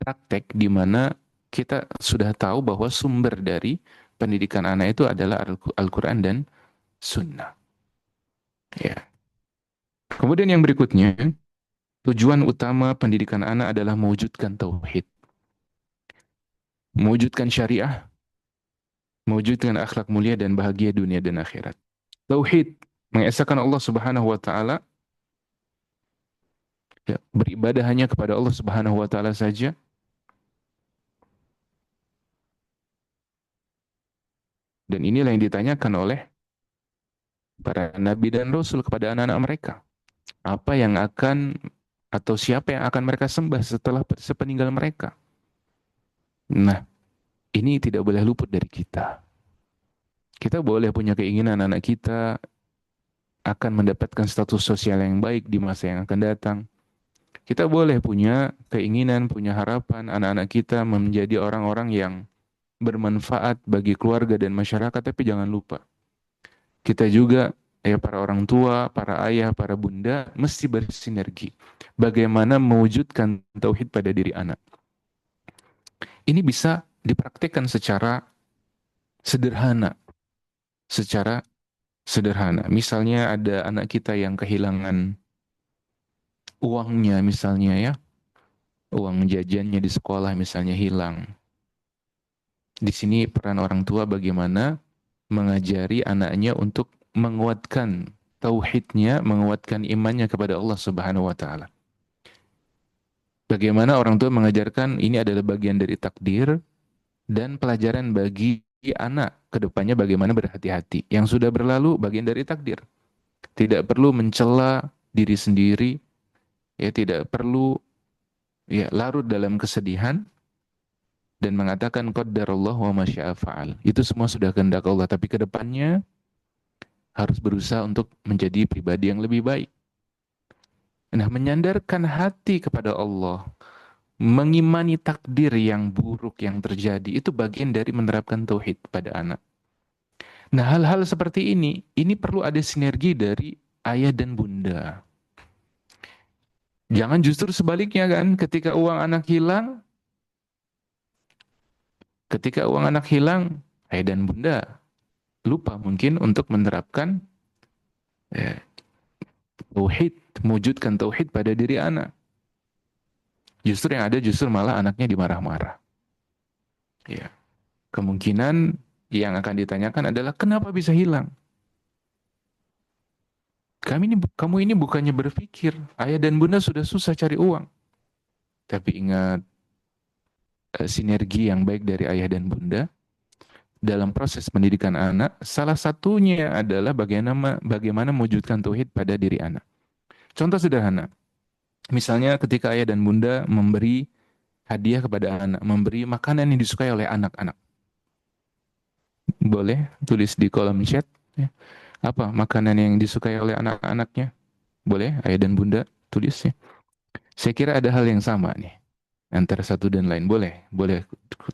praktek di mana kita sudah tahu bahwa sumber dari pendidikan anak itu adalah Al-Quran dan Sunnah. Ya. Kemudian yang berikutnya, tujuan utama pendidikan anak adalah mewujudkan tauhid, mewujudkan syariah, mewujudkan akhlak mulia dan bahagia dunia dan akhirat. Tauhid, mengesahkan Allah Subhanahu wa taala, ya, beribadah hanya kepada Allah Subhanahu wa taala saja. Dan inilah yang ditanyakan oleh para nabi dan rasul kepada anak-anak mereka. Apa yang akan atau siapa yang akan mereka sembah setelah sepeninggal mereka? Nah, ini tidak boleh luput dari kita. Kita boleh punya keinginan anak kita akan mendapatkan status sosial yang baik di masa yang akan datang. Kita boleh punya keinginan, punya harapan anak-anak kita menjadi orang-orang yang bermanfaat bagi keluarga dan masyarakat, tapi jangan lupa, kita juga, ya, para orang tua, para ayah, para bunda mesti bersinergi. Bagaimana mewujudkan tauhid pada diri anak. Ini bisa dipraktikkan secara sederhana, secara sederhana. Misalnya ada anak kita yang kehilangan uangnya misalnya, ya, uang jajannya di sekolah misalnya hilang. Di sini peran orang tua bagaimana mengajari anaknya untuk menguatkan tauhidnya, menguatkan imannya kepada Allah Subhanahu wa taala. Bagaimana orang tua mengajarkan ini adalah bagian dari takdir dan pelajaran bagi anak ke depannya bagaimana berhati-hati. Yang sudah berlalu bagian dari takdir. Tidak perlu mencela diri sendiri, ya, tidak perlu, ya, larut dalam kesedihan dan mengatakan qadarullah wa masya'a fa'al. Itu semua sudah kehendak Allah, tapi ke depannya harus berusaha untuk menjadi pribadi yang lebih baik. Nah, menyandarkan hati kepada Allah, mengimani takdir yang buruk yang terjadi, itu bagian dari menerapkan tauhid pada anak. Nah, hal-hal seperti ini perlu ada sinergi dari ayah dan bunda. Jangan justru sebaliknya kan, ketika uang anak hilang, ayah dan bunda lupa mungkin untuk menerapkan eh, tauhid, mewujudkan tauhid pada diri anak. Justru yang ada justru malah anaknya dimarah-marah. Ya. Kemungkinan yang akan ditanyakan adalah kenapa bisa hilang? Kamu ini bukannya berpikir, ayah dan bunda sudah susah cari uang. Tapi ingat, sinergi yang baik dari ayah dan bunda dalam proses pendidikan anak, salah satunya adalah bagaimana mewujudkan tauhid pada diri anak. Contoh sederhana, misalnya ketika ayah dan bunda memberi hadiah kepada anak, memberi makanan yang disukai oleh anak-anak. Boleh tulis di kolom chat, ya. Apa makanan yang disukai oleh anak-anaknya? Boleh ayah dan bunda tulis ya. Saya kira ada hal yang sama nih antara satu dan lain. Boleh, boleh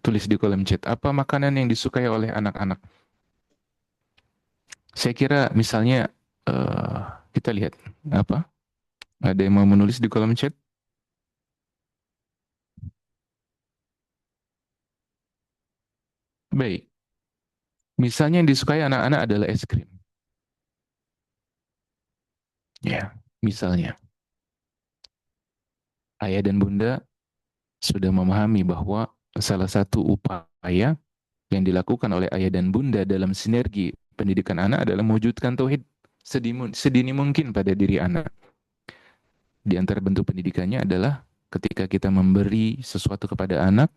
tulis di kolom chat. Apa makanan yang disukai oleh anak-anak? Saya kira misalnya eh, kita lihat apa? Ada yang mau menulis di kolom chat? Baik. Misalnya yang disukai anak-anak adalah es krim. Ya, misalnya ayah dan bunda sudah memahami bahwa salah satu upaya yang dilakukan oleh ayah dan bunda dalam sinergi pendidikan anak adalah mewujudkan tauhid sedini mungkin pada diri anak. Di antara bentuk pendidikannya adalah ketika kita memberi sesuatu kepada anak,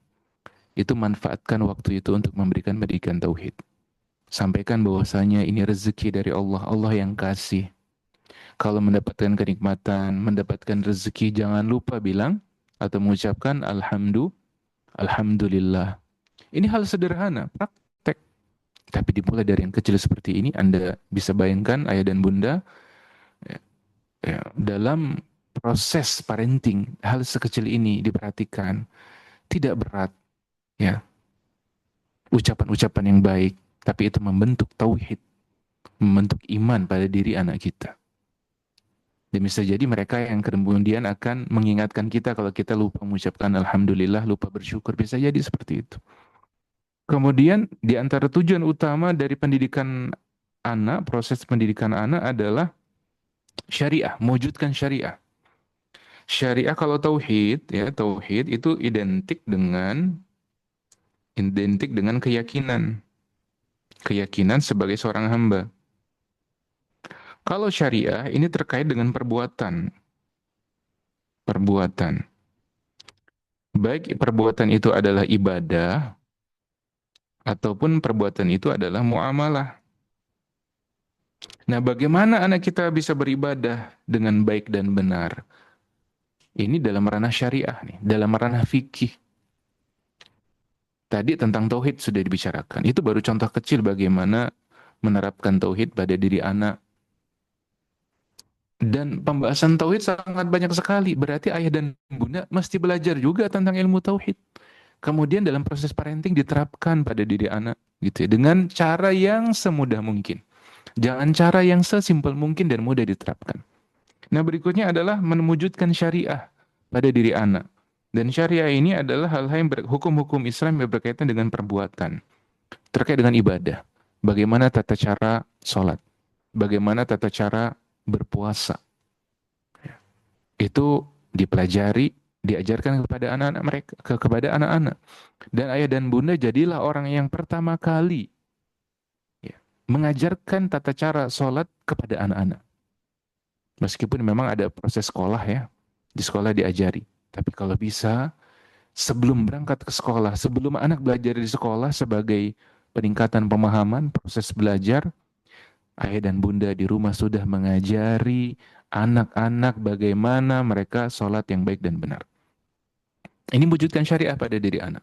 itu manfaatkan waktu itu untuk memberikan pendidikan tauhid. Sampaikan bahwasanya ini rezeki dari Allah, Allah yang kasih. Kalau mendapatkan kenikmatan, mendapatkan rezeki, jangan lupa bilang atau mengucapkan alhamdulillah. Ini hal sederhana, praktek. Tapi dimulai dari yang kecil seperti ini, Anda bisa bayangkan ayah dan bunda ya, dalam proses parenting, hal sekecil ini diperhatikan, tidak berat, ya, ucapan-ucapan yang baik, tapi itu membentuk tauhid, membentuk iman pada diri anak kita. Dan bisa jadi mereka yang kemudian akan mengingatkan kita kalau kita lupa mengucapkan alhamdulillah, lupa bersyukur, bisa jadi seperti itu. Kemudian di antara tujuan utama dari pendidikan anak, proses pendidikan anak adalah syariah, mewujudkan syariah. Syariah kalau tauhid, ya tauhid itu identik dengan keyakinan, keyakinan sebagai seorang hamba. Kalau syariah ini terkait dengan perbuatan, perbuatan. Baik perbuatan itu adalah ibadah ataupun perbuatan itu adalah muamalah. Nah, bagaimana anak kita bisa beribadah dengan baik dan benar? Ini dalam ranah syariah nih, dalam ranah fikih. Tadi tentang tauhid sudah dibicarakan. Itu baru contoh kecil bagaimana menerapkan tauhid pada diri anak. Dan pembahasan tauhid sangat banyak sekali. Berarti ayah dan bunda mesti belajar juga tentang ilmu tauhid. Kemudian dalam proses parenting diterapkan pada diri anak gitu ya, dengan cara yang semudah mungkin. Jangan cara yang sesimpel mungkin dan mudah diterapkan. Nah, berikutnya adalah mewujudkan syariah pada diri anak. Dan syariah ini adalah hal-hal yang hukum-hukum Islam yang berkaitan dengan perbuatan, terkait dengan ibadah. Bagaimana tata cara sholat, bagaimana tata cara berpuasa. Itu dipelajari, diajarkan kepada anak-anak mereka, kepada anak-anak. Dan ayah dan bunda jadilah orang yang pertama kali ya, mengajarkan tata cara sholat kepada anak-anak. Meskipun memang ada proses sekolah ya, di sekolah diajari. Tapi kalau bisa, sebelum berangkat ke sekolah, sebelum anak belajar di sekolah sebagai peningkatan pemahaman, proses belajar, ayah dan bunda di rumah sudah mengajari anak-anak bagaimana mereka sholat yang baik dan benar. Ini wujudkan syariah pada diri anak.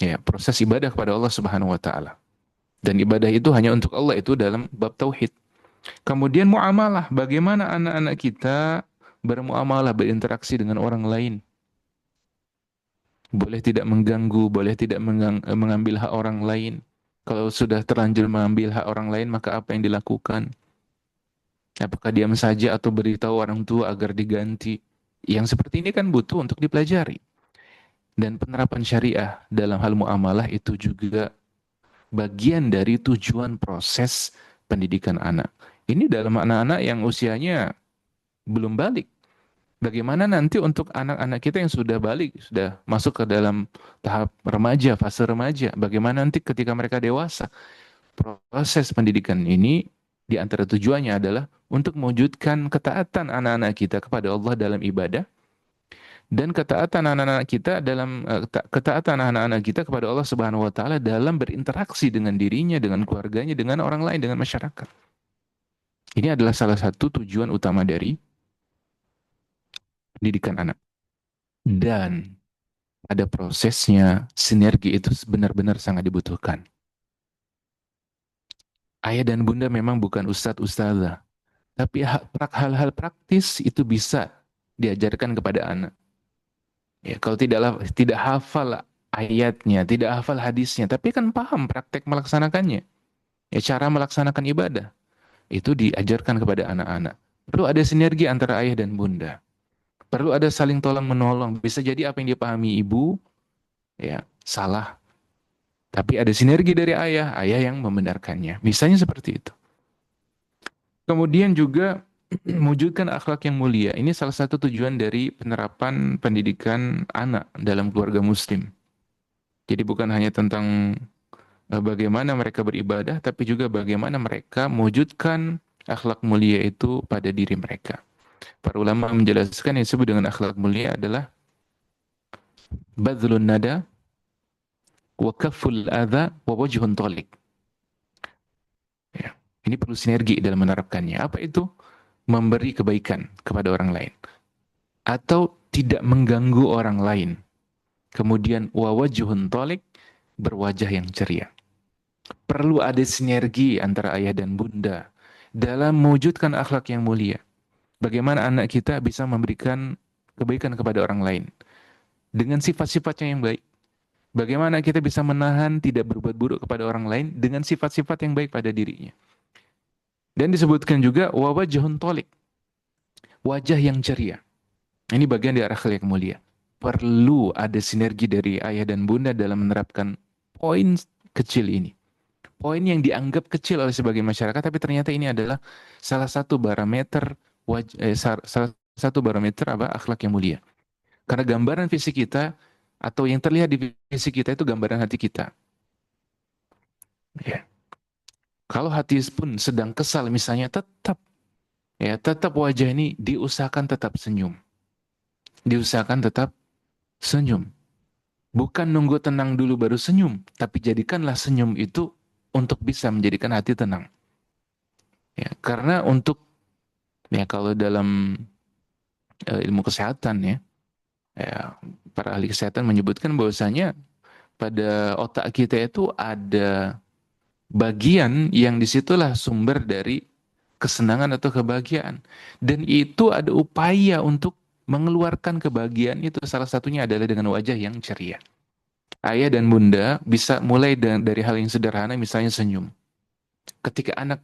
Ya, proses ibadah kepada Allah Subhanahu wa taala. Dan ibadah itu hanya untuk Allah, itu dalam bab tauhid. Kemudian muamalah, bagaimana anak-anak kita bermuamalah, berinteraksi dengan orang lain. Boleh tidak mengganggu, boleh tidak mengambil hak orang lain. Kalau sudah terlanjur mengambil hak orang lain, maka apa yang dilakukan? Apakah diam saja atau beritahu orang tua agar diganti? Yang seperti ini kan butuh untuk dipelajari. Dan penerapan syariah dalam hal muamalah itu juga bagian dari tujuan proses pendidikan anak. Ini dalam anak-anak yang usianya belum balik. Bagaimana nanti untuk anak-anak kita yang sudah balik, sudah masuk ke dalam tahap remaja, fase remaja, bagaimana nanti ketika mereka dewasa? Proses pendidikan ini di antara tujuannya adalah untuk mewujudkan ketaatan anak-anak kita kepada Allah dalam ibadah dan ketaatan anak-anak kita dalam ketaatan anak-anak kita kepada Allah Subhanahu wa taala dalam berinteraksi dengan dirinya, dengan keluarganya, dengan orang lain, dengan masyarakat. Ini adalah salah satu tujuan utama dari pendidikan anak. Dan ada prosesnya, sinergi itu benar-benar sangat dibutuhkan. Ayah dan bunda memang bukan ustadz ustazah, tapi hal-hal praktis itu bisa diajarkan kepada anak. Ya, kalau tidak hafal ayatnya, tidak hafal hadisnya, tapi kan paham praktek melaksanakannya. Ya, cara melaksanakan ibadah itu diajarkan kepada anak-anak. Perlu ada sinergi antara ayah dan bunda. Perlu ada saling tolong menolong. Bisa jadi apa yang dipahami ibu ya salah, tapi ada sinergi dari ayah, ayah yang membenarkannya. Misalnya seperti itu. Kemudian juga mewujudkan akhlak yang mulia. Ini salah satu tujuan dari penerapan pendidikan anak dalam keluarga muslim. Jadi bukan hanya tentang bagaimana mereka beribadah, tapi juga bagaimana mereka mewujudkan akhlak mulia itu pada diri mereka. Para ulama menjelaskan yang disebut dengan akhlak mulia adalah badzlun nada wa kafful adha wa wajhun talik. Ya. Ini perlu sinergi dalam menerapkannya. Apa itu? Memberi kebaikan kepada orang lain atau tidak mengganggu orang lain. Kemudian wawajhun talik, berwajah yang ceria. Perlu ada sinergi antara ayah dan bunda dalam mewujudkan akhlak yang mulia. Bagaimana anak kita bisa memberikan kebaikan kepada orang lain dengan sifat-sifatnya yang baik. Bagaimana kita bisa menahan tidak berbuat buruk kepada orang lain dengan sifat-sifat yang baik pada dirinya. Dan disebutkan juga wawajhun tolik, wajah yang ceria. Ini bagian dari akhlak yang mulia. Perlu ada sinergi dari ayah dan bunda dalam menerapkan poin kecil ini. Poin yang dianggap kecil oleh sebagian masyarakat, tapi ternyata ini adalah salah satu barometer salah satu barometer apa akhlak yang mulia. Karena gambaran fisik kita atau yang terlihat di fisik kita itu gambaran hati kita. Ya. Kalau hati pun sedang kesal misalnya, tetap wajah ini diusahakan tetap senyum. Diusahakan tetap senyum. Bukan nunggu tenang dulu baru senyum, tapi jadikanlah senyum itu untuk bisa menjadikan hati tenang. Ya, karena untuk ya kalau dalam ilmu kesehatan ya, para ahli kesehatan menyebutkan bahwasanya pada otak kita itu ada bagian yang disitulah sumber dari kesenangan atau kebahagiaan. Dan itu ada upaya untuk mengeluarkan kebahagiaan itu salah satunya adalah dengan wajah yang ceria. Ayah dan bunda bisa mulai dari hal yang sederhana misalnya senyum. Ketika anak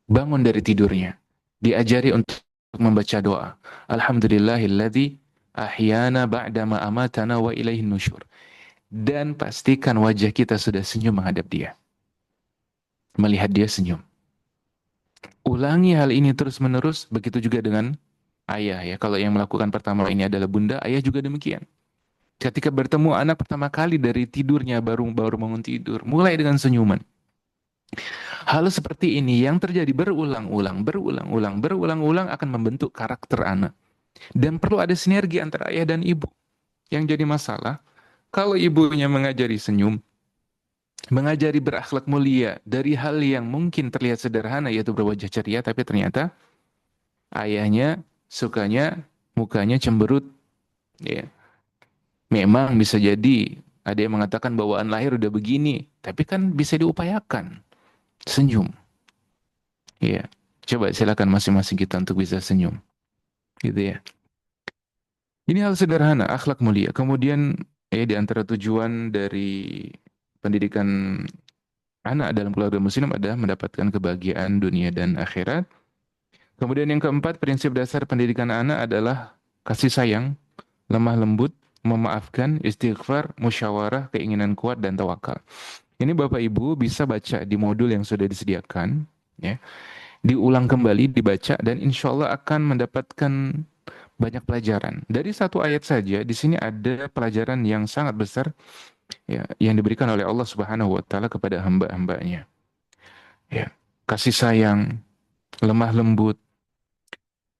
bangun dari tidurnya, diajari untuk membaca doa. Alhamdulillahilladzi ahyana ba'dama amatana wa ilaihin nusyur. Dan pastikan wajah kita sudah senyum menghadap dia. Melihat dia senyum. Ulangi hal ini terus-menerus, begitu juga dengan ayah ya. Kalau yang melakukan pertama ini adalah bunda, ayah juga demikian. Ketika bertemu anak pertama kali dari tidurnya baru bangun tidur, mulai dengan senyuman. Hal seperti ini yang terjadi berulang-ulang akan membentuk karakter anak. Dan perlu ada sinergi antara ayah dan ibu. Yang jadi masalah, kalau ibunya mengajari senyum, mengajari berakhlak mulia dari hal yang mungkin terlihat sederhana yaitu berwajah ceria, tapi ternyata ayahnya sukanya mukanya cemberut. Ya. Memang bisa jadi ada yang mengatakan bawaan lahir udah begini, tapi kan bisa diupayakan. Senyum. Ya. Coba silakan masing-masing kita untuk bisa senyum, gitu ya. Ini hal sederhana, akhlak mulia. Kemudian di antara tujuan dari pendidikan anak dalam keluarga muslim adalah mendapatkan kebahagiaan dunia dan akhirat. Kemudian yang keempat, prinsip dasar pendidikan anak adalah kasih sayang, lemah lembut, memaafkan, istighfar, musyawarah, keinginan kuat, dan tawakal. Ini Bapak Ibu bisa baca di modul yang sudah disediakan, ya. Diulang kembali, dibaca, dan insya Allah akan mendapatkan banyak pelajaran. Dari satu ayat saja, di sini ada pelajaran yang sangat besar, ya, yang diberikan oleh Allah Subhanahu wa taala kepada hamba-hambanya. Ya. Kasih sayang, lemah lembut.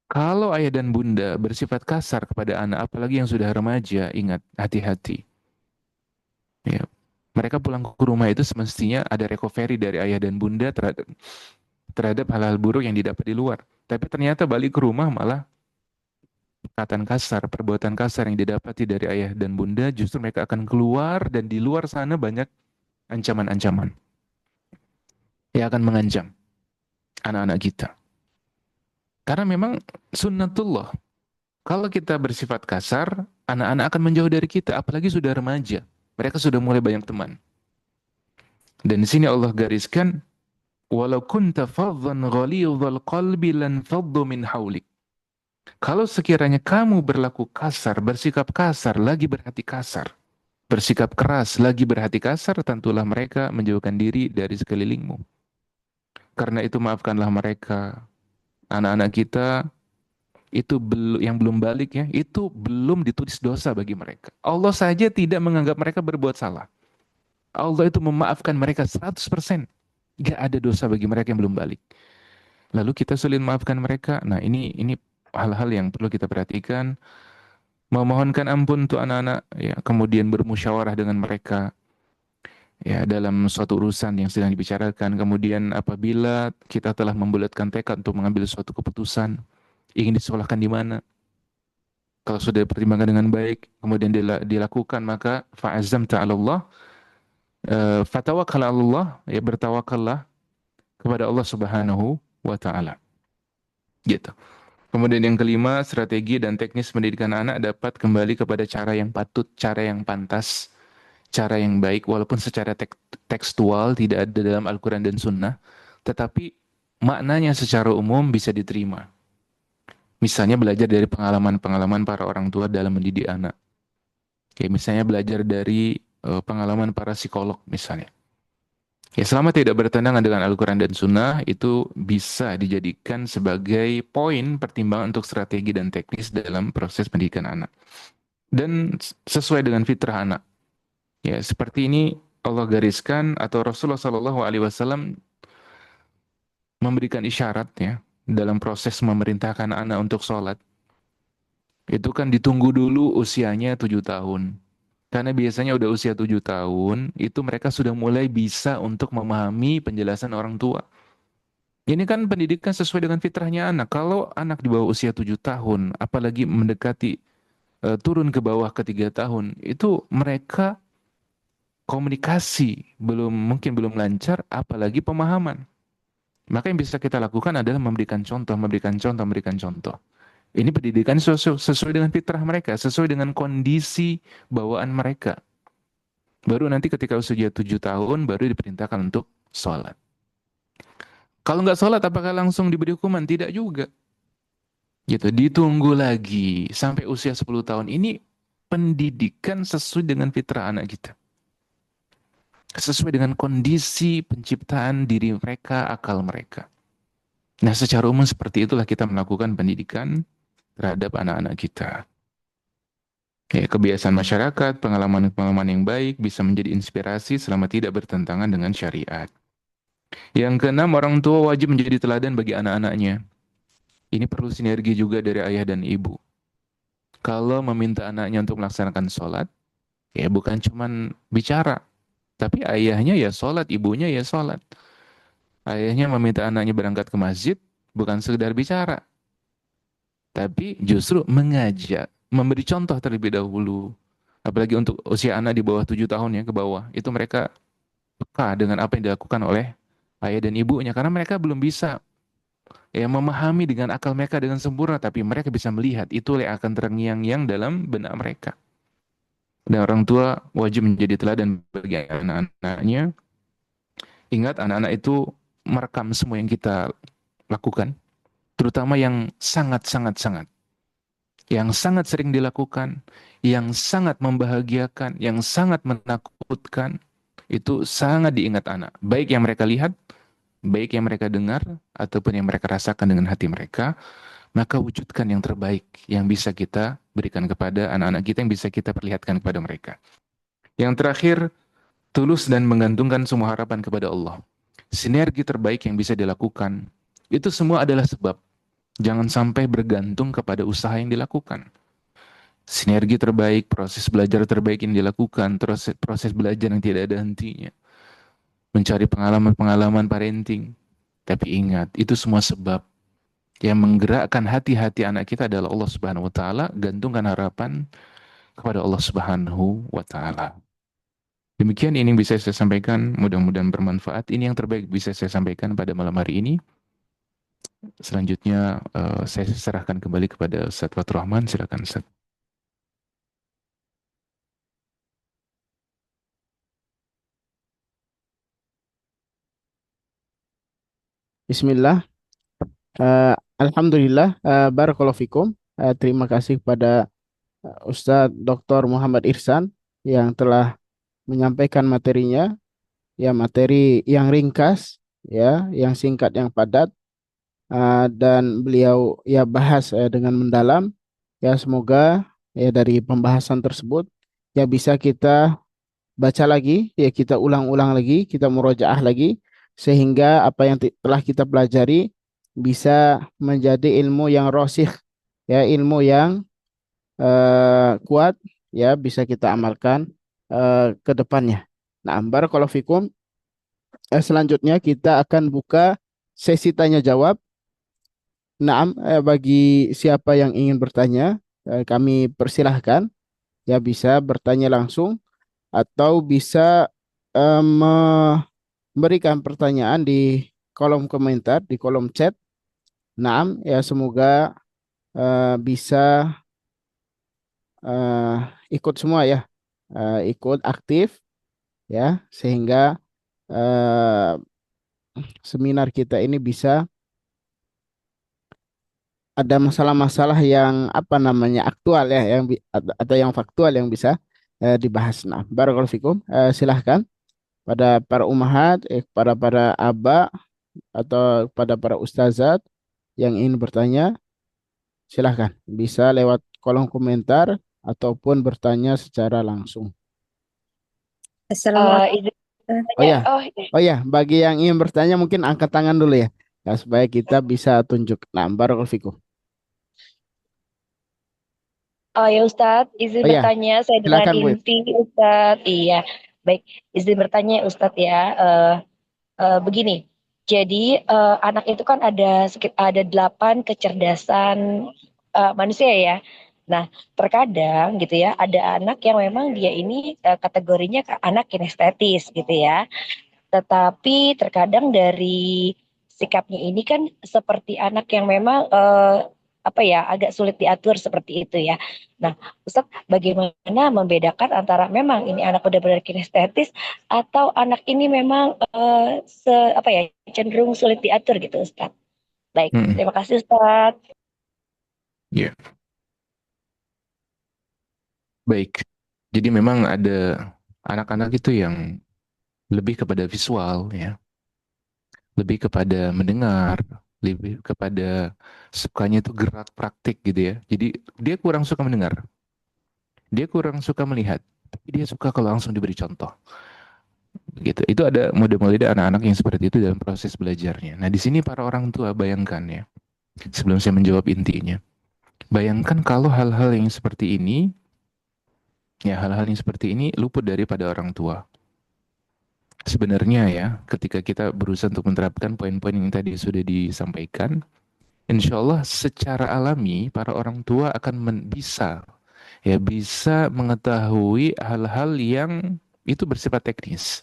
Kalau ayah dan bunda bersifat kasar kepada anak, apalagi yang sudah remaja, ingat, hati-hati. Ya. Mereka pulang ke rumah itu semestinya ada recovery dari ayah dan bunda terhadap hal-hal buruk yang didapat di luar. Tapi ternyata balik ke rumah malah perkataan kasar, perbuatan kasar yang didapati dari ayah dan bunda, justru mereka akan keluar dan di luar sana banyak ancaman-ancaman yang akan mengancam anak-anak kita. Karena memang sunnatullah, kalau kita bersifat kasar, anak-anak akan menjauh dari kita, apalagi sudah remaja. Mereka sudah mulai banyak teman. Dan di sini Allah gariskan, walau kunta fadhan ghalidhal qalbi lan faddu min haulik. Kalau sekiranya kamu berlaku kasar, bersikap kasar, lagi berhati kasar, bersikap keras, lagi berhati kasar, tentulah mereka menjauhkan diri dari sekelilingmu. Karena itu maafkanlah mereka. Anak-anak kita itu yang belum balik ya, itu belum ditulis dosa bagi mereka. Allah saja tidak menganggap mereka berbuat salah. Allah itu memaafkan mereka 100%. Gak ada dosa bagi mereka yang belum balik. Lalu kita sulit maafkan mereka. Nah, ini hal-hal yang perlu kita perhatikan. Memohonkan ampun untuk anak-anak, ya, kemudian bermusyawarah dengan mereka, ya, dalam suatu urusan yang sedang dibicarakan. Kemudian apabila kita telah membulatkan tekad untuk mengambil suatu keputusan, ingin disekolahkan di mana, kalau sudah dipertimbangkan dengan baik, kemudian dilakukan, maka fa'azamta 'ala Allah, fatawakkal 'ala Allah, ya, bertawakallah kepada Allah Subhanahu wa taala. Gitu. Kemudian yang kelima, strategi dan teknis pendidikan anak dapat kembali kepada cara yang patut, cara yang pantas, cara yang baik, walaupun secara tekstual tidak ada dalam Al-Quran dan Sunnah, tetapi maknanya secara umum bisa diterima. Misalnya belajar dari pengalaman-pengalaman para orang tua dalam mendidik anak. Kayak misalnya belajar dari pengalaman para psikolog misalnya. Ya, selama tidak bertentangan dengan Al-Quran dan Sunnah, itu bisa dijadikan sebagai poin pertimbangan untuk strategi dan teknis dalam proses pendidikan anak. Dan sesuai dengan fitrah anak. Ya, seperti ini Allah gariskan atau Rasulullah SAW memberikan isyarat ya dalam proses memerintahkan anak untuk sholat. Itu kan ditunggu dulu usianya 7 tahun. Karena biasanya udah usia 7 tahun, itu mereka sudah mulai bisa untuk memahami penjelasan orang tua. Ini kan pendidikan sesuai dengan fitrahnya anak. Kalau anak di bawah usia 7 tahun, apalagi mendekati turun ke bawah ke 3 tahun, itu mereka komunikasi mungkin belum lancar, apalagi pemahaman. Maka yang bisa kita lakukan adalah memberikan contoh, memberikan contoh, memberikan contoh. Ini pendidikan sesuai dengan fitrah mereka, sesuai dengan kondisi bawaan mereka. Baru nanti ketika usia 7 tahun, baru diperintahkan untuk sholat. Kalau nggak sholat, apakah langsung diberi hukuman? Tidak juga. Gitu, ditunggu lagi sampai usia 10 tahun. Ini pendidikan sesuai dengan fitrah anak kita. Sesuai dengan kondisi penciptaan diri mereka, akal mereka. Nah, secara umum seperti itulah kita melakukan pendidikan terhadap anak-anak kita. Ya, kebiasaan masyarakat, pengalaman-pengalaman yang baik bisa menjadi inspirasi selama tidak bertentangan dengan syariat. Yang keenam, orang tua wajib menjadi teladan bagi anak-anaknya. Ini perlu sinergi juga dari ayah dan ibu. Kalau meminta anaknya untuk melaksanakan sholat, ya bukan cuman bicara, tapi ayahnya ya sholat, ibunya ya sholat. Ayahnya meminta anaknya berangkat ke masjid, bukan sekedar bicara, tapi justru mengajak, memberi contoh terlebih dahulu. Apalagi untuk usia anak di bawah 7 tahun ya ke bawah, itu mereka peka dengan apa yang dilakukan oleh ayah dan ibunya, karena mereka belum bisa ya memahami dengan akal mereka dengan sempurna, tapi mereka bisa melihat itu yang akan terngiang-ngiang dalam benak mereka. Dan orang tua wajib menjadi teladan bagi anak-anaknya. Ingat, anak-anak itu merekam semua yang kita lakukan, terutama yang sangat sering dilakukan, yang sangat membahagiakan, yang sangat menakutkan, itu sangat diingat anak. Baik yang mereka lihat, baik yang mereka dengar, ataupun yang mereka rasakan dengan hati mereka, maka wujudkan yang terbaik yang bisa kita berikan kepada anak-anak kita, yang bisa kita perlihatkan kepada mereka. Yang terakhir, tulus dan menggantungkan semua harapan kepada Allah. Sinergi terbaik yang bisa dilakukan, itu semua adalah sebab. Jangan sampai bergantung kepada usaha yang dilakukan. Sinergi terbaik, proses belajar terbaik yang dilakukan, terus proses belajar yang tidak ada hentinya. Mencari pengalaman-pengalaman parenting. Tapi ingat, itu semua sebab. Yang menggerakkan hati-hati anak kita adalah Allah Subhanahu wa taala, gantungkan harapan kepada Allah Subhanahu wa taala. Demikian ini yang bisa saya sampaikan, mudah-mudahan bermanfaat. Ini yang terbaik bisa saya sampaikan pada malam hari ini. Selanjutnya saya serahkan kembali kepada Ustaz Fatur Rahman, silakan Ustaz.
Bismillah. Alhamdulillah. Barakallahu fikum. Terima kasih kepada Ustadz Dr. Muhammad Ihsan yang telah menyampaikan materinya, ya materi yang ringkas, ya, yang singkat, yang padat, dan beliau ya bahas dengan mendalam. Ya semoga ya dari pembahasan tersebut ya bisa kita baca lagi, ya kita ulang-ulang lagi, kita murojaah lagi, sehingga apa yang telah kita pelajari bisa menjadi ilmu yang rosikh, ya ilmu yang kuat, ya bisa kita amalkan ke depannya. Nah, barakallahu fikum. Selanjutnya kita akan buka sesi tanya jawab. Nah, bagi siapa yang ingin bertanya, kami persilahkan ya bisa bertanya langsung atau bisa memberikan pertanyaan di kolom komentar, di kolom chat. Naam, ya semoga bisa eh, ikut semua ya, ikut aktif ya, sehingga eh, seminar kita ini bisa ada masalah-masalah yang apa namanya aktual ya, yang atau yang faktual yang bisa dibahas. Nah, barakallahu fikum. Silahkan pada para umahat, pada para aba atau pada para ustazat yang ingin bertanya, silahkan bisa lewat kolom komentar ataupun bertanya secara langsung.
Assalamualaikum.
Izin
Oh
tanya.
ya, oh ya, bagi yang ingin bertanya mungkin angkat tangan dulu ya, ya supaya kita bisa tunjuk. Nah, barakallahu fikum.
Ya Ustadz, izin
Oh ya,
bertanya. Saya dengan
silakan Bu.
Inti, Ustadz. Iya, baik. Izin bertanya, Ustadz ya. Begini, jadi anak itu kan ada 8 kecerdasan manusia ya. Nah, terkadang gitu ya, ada anak yang memang dia ini kategorinya anak kinestetis gitu ya. Tetapi terkadang dari sikapnya ini kan seperti anak yang memang apa ya agak sulit diatur seperti itu ya. Nah, Ustaz, bagaimana membedakan antara memang ini anak benar-benar kinestetis atau anak ini memang apa ya cenderung sulit diatur gitu, Ustaz. Baik,
Mm-mm.
terima kasih Ustaz.
Ya, baik. Jadi memang ada anak-anak itu yang lebih kepada visual ya, lebih kepada mendengar, lebih kepada sukanya itu gerak praktik gitu ya. Jadi dia kurang suka mendengar, dia kurang suka melihat, tapi dia suka kalau langsung diberi contoh. Gitu. Itu ada model-model anak-anak yang seperti itu dalam proses belajarnya. Nah, di sini para orang tua bayangkan ya, sebelum saya menjawab intinya. Bayangkan kalau hal-hal yang seperti ini, ya hal-hal yang seperti ini luput daripada orang tua. Sebenarnya ya, ketika kita berusaha untuk menerapkan poin-poin yang tadi sudah disampaikan, insya Allah secara alami para orang tua akan bisa ya bisa mengetahui hal-hal yang itu bersifat teknis.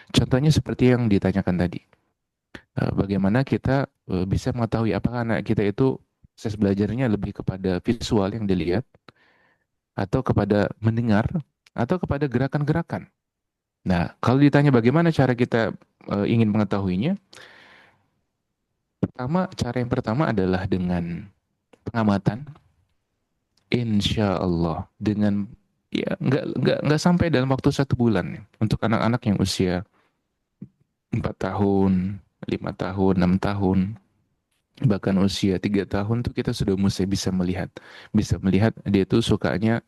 Contohnya seperti yang ditanyakan tadi. Bagaimana kita bisa mengetahui apakah anak kita itu proses belajarnya lebih kepada visual yang dilihat, atau kepada mendengar, atau kepada gerakan-gerakan. Nah, kalau ditanya bagaimana cara kita ingin mengetahuinya, cara yang pertama adalah dengan pengamatan, insya Allah, dengan ya nggak sampai dalam waktu 1 bulan ya. Untuk anak-anak yang usia 4 tahun, 5 tahun, 6 tahun, bahkan usia 3 tahun tuh kita sudah mulai bisa melihat dia tuh sukanya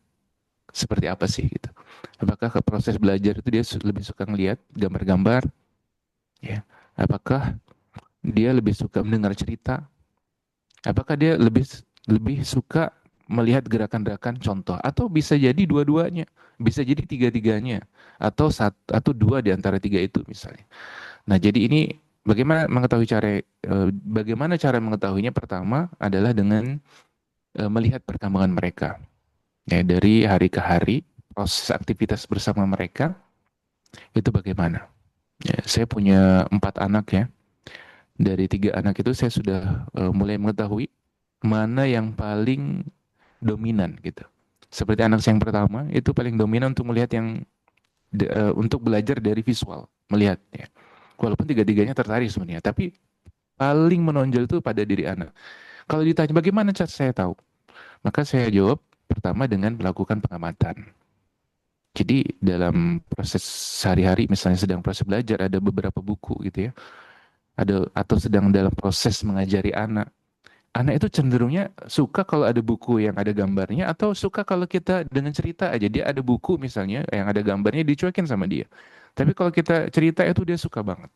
seperti apa sih gitu. Apakah ke proses belajar itu dia lebih suka ngelihat gambar-gambar, ya? Apakah dia lebih suka mendengar cerita? Apakah dia lebih lebih suka melihat gerakan-gerakan contoh? Atau bisa jadi dua-duanya, bisa jadi tiga-tiganya, atau atau dua di antara tiga itu misalnya. Nah, jadi ini bagaimana cara mengetahuinya? Pertama adalah dengan melihat perkembangan mereka. Ya, dari hari ke hari, proses aktivitas bersama mereka itu bagaimana. Ya, saya punya 4 anak ya. Dari 3 anak itu saya sudah mulai mengetahui mana yang paling dominan gitu. Seperti anak saya yang pertama itu paling dominan untuk melihat untuk belajar dari visual, melihat ya. Walaupun tiga-tiganya tertarik sebenarnya, tapi paling menonjol itu pada diri anak. Kalau ditanya bagaimana cara saya tahu, maka saya jawab pertama dengan melakukan pengamatan. Jadi dalam proses sehari-hari, misalnya sedang proses belajar, ada beberapa buku gitu ya, atau sedang dalam proses mengajari anak. Anak itu cenderungnya suka kalau ada buku yang ada gambarnya, atau suka kalau kita dengan cerita aja. Dia ada buku misalnya yang ada gambarnya, dicuekin sama dia. Tapi kalau kita cerita itu dia suka banget.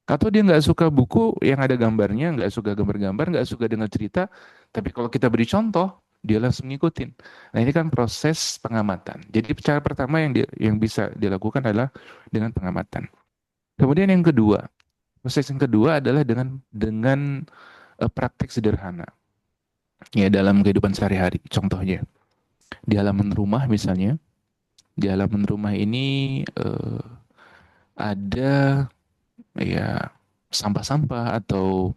Atau dia nggak suka buku yang ada gambarnya, nggak suka gambar-gambar, nggak suka dengan cerita. Tapi kalau kita beri contoh, dia langsung ngikutin. Nah, ini kan proses pengamatan. Jadi cara pertama yang bisa dilakukan adalah dengan pengamatan. Kemudian yang kedua, proses yang kedua adalah dengan praktik sederhana. Ya, dalam kehidupan sehari-hari. Contohnya, di halaman rumah misalnya, di halaman rumah ini ada ya sampah-sampah atau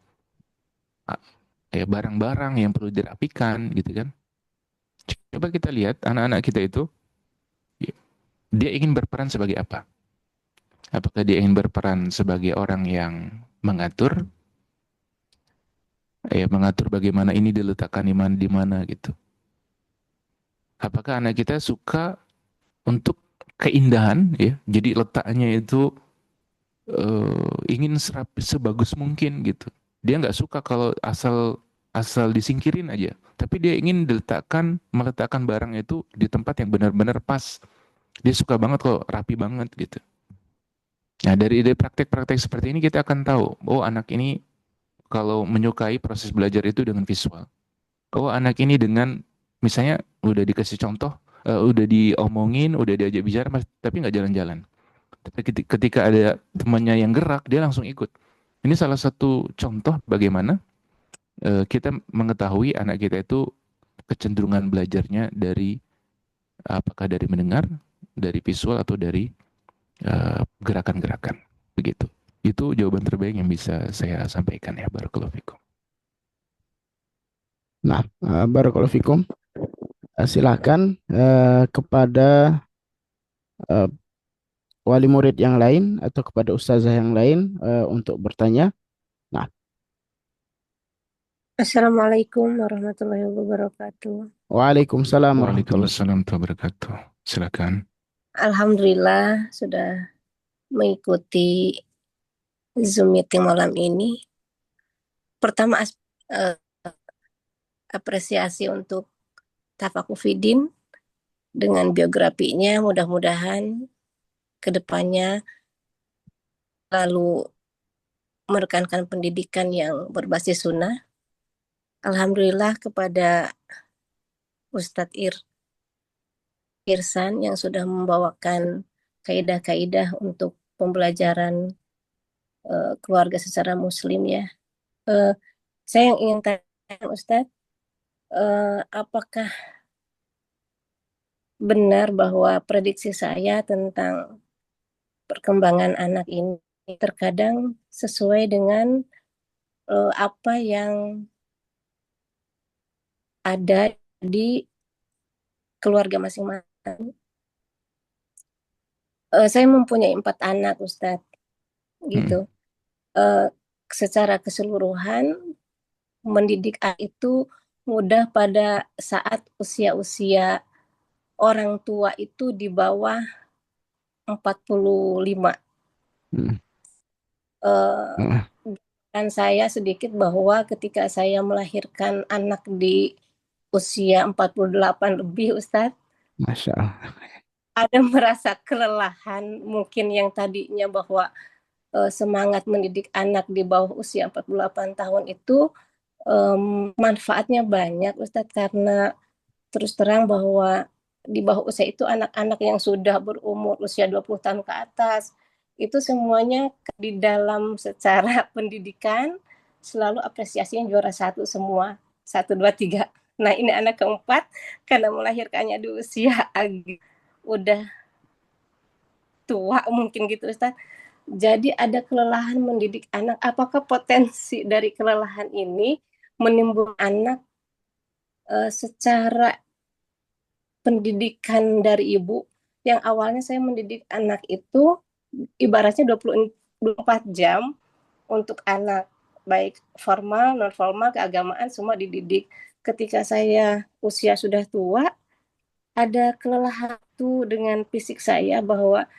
ah, ya barang-barang yang perlu dirapikan gitu kan. Coba kita lihat anak-anak kita itu, ya, dia ingin berperan sebagai apa? Apakah dia ingin berperan sebagai orang yang mengatur, ya mengatur bagaimana ini diletakkan di mana gitu. Apakah anak kita suka untuk keindahan ya, jadi letaknya itu ingin sebagus mungkin gitu. Dia nggak suka kalau asal asal disingkirin aja. Tapi dia ingin meletakkan barang itu di tempat yang benar-benar pas. Dia suka banget kalau rapi banget gitu. Nah, dari praktek-praktek seperti ini kita akan tahu, oh anak ini kalau menyukai proses belajar itu dengan visual. Oh anak ini dengan misalnya udah dikasih contoh, udah diomongin, udah diajak bicara, tapi nggak jalan-jalan. Tapi ketika ada temannya yang gerak, dia langsung ikut. Ini salah satu contoh bagaimana kita mengetahui anak kita itu kecenderungan belajarnya dari apakah dari mendengar, dari visual, atau dari gerakan-gerakan. Begitu. Itu jawaban terbaik yang bisa saya sampaikan ya, Barakallahu fikum.
Nah, barakallahu fikum. Silakan kepada eh, wali murid yang lain atau kepada ustazah yang lain untuk bertanya. Nah,
Assalamualaikum warahmatullahi wabarakatuh.
waalaikumsalam warahmatullahi wabarakatuh.
Waalaikumsalam warahmatullahi wabarakatuh. Silakan.
Alhamdulillah sudah mengikuti Zoom meeting malam ini. Pertama, apresiasi untuk Tafakufidin dengan biografinya. Mudah-mudahan ke depannya lalu merekankan pendidikan yang berbasis sunnah. Alhamdulillah kepada Ustadz Irsan yang sudah membawakan kaidah-kaidah untuk pembelajaran keluarga secara muslim ya. Saya yang ingin tanya Ustadz, apakah benar bahwa prediksi saya tentang perkembangan anak ini terkadang sesuai dengan apa yang ada di keluarga masing-masing. Saya mempunyai 4 anak, Ustadz, gitu. Secara keseluruhan, mendidik anak itu mudah pada saat usia-usia orang tua itu di bawah 45.
Hmm.
Dan saya sedikit bahwa ketika saya melahirkan anak di usia 48 lebih, Ustadz,
Masya Allah.
ada merasa kelelahan mungkin yang tadinya bahwa semangat mendidik anak di bawah usia 48 tahun itu manfaatnya banyak, Ustadz, karena terus terang bahwa di bawah usia itu anak-anak yang sudah berumur usia 20 tahun ke atas, itu semuanya di dalam secara pendidikan selalu apresiasinya juara satu semua, 1, 2, 3. Nah, ini anak keempat karena melahirkannya di usia agak udah tua mungkin gitu, Ustaz. Jadi ada kelelahan mendidik anak. Apakah potensi dari kelelahan ini menimbulkan anak secara pendidikan dari ibu, yang awalnya saya mendidik anak itu ibaratnya 24 jam untuk anak, baik formal, non formal, keagamaan semua dididik. Ketika saya usia sudah tua, ada kelelahan itu dengan fisik saya bahwa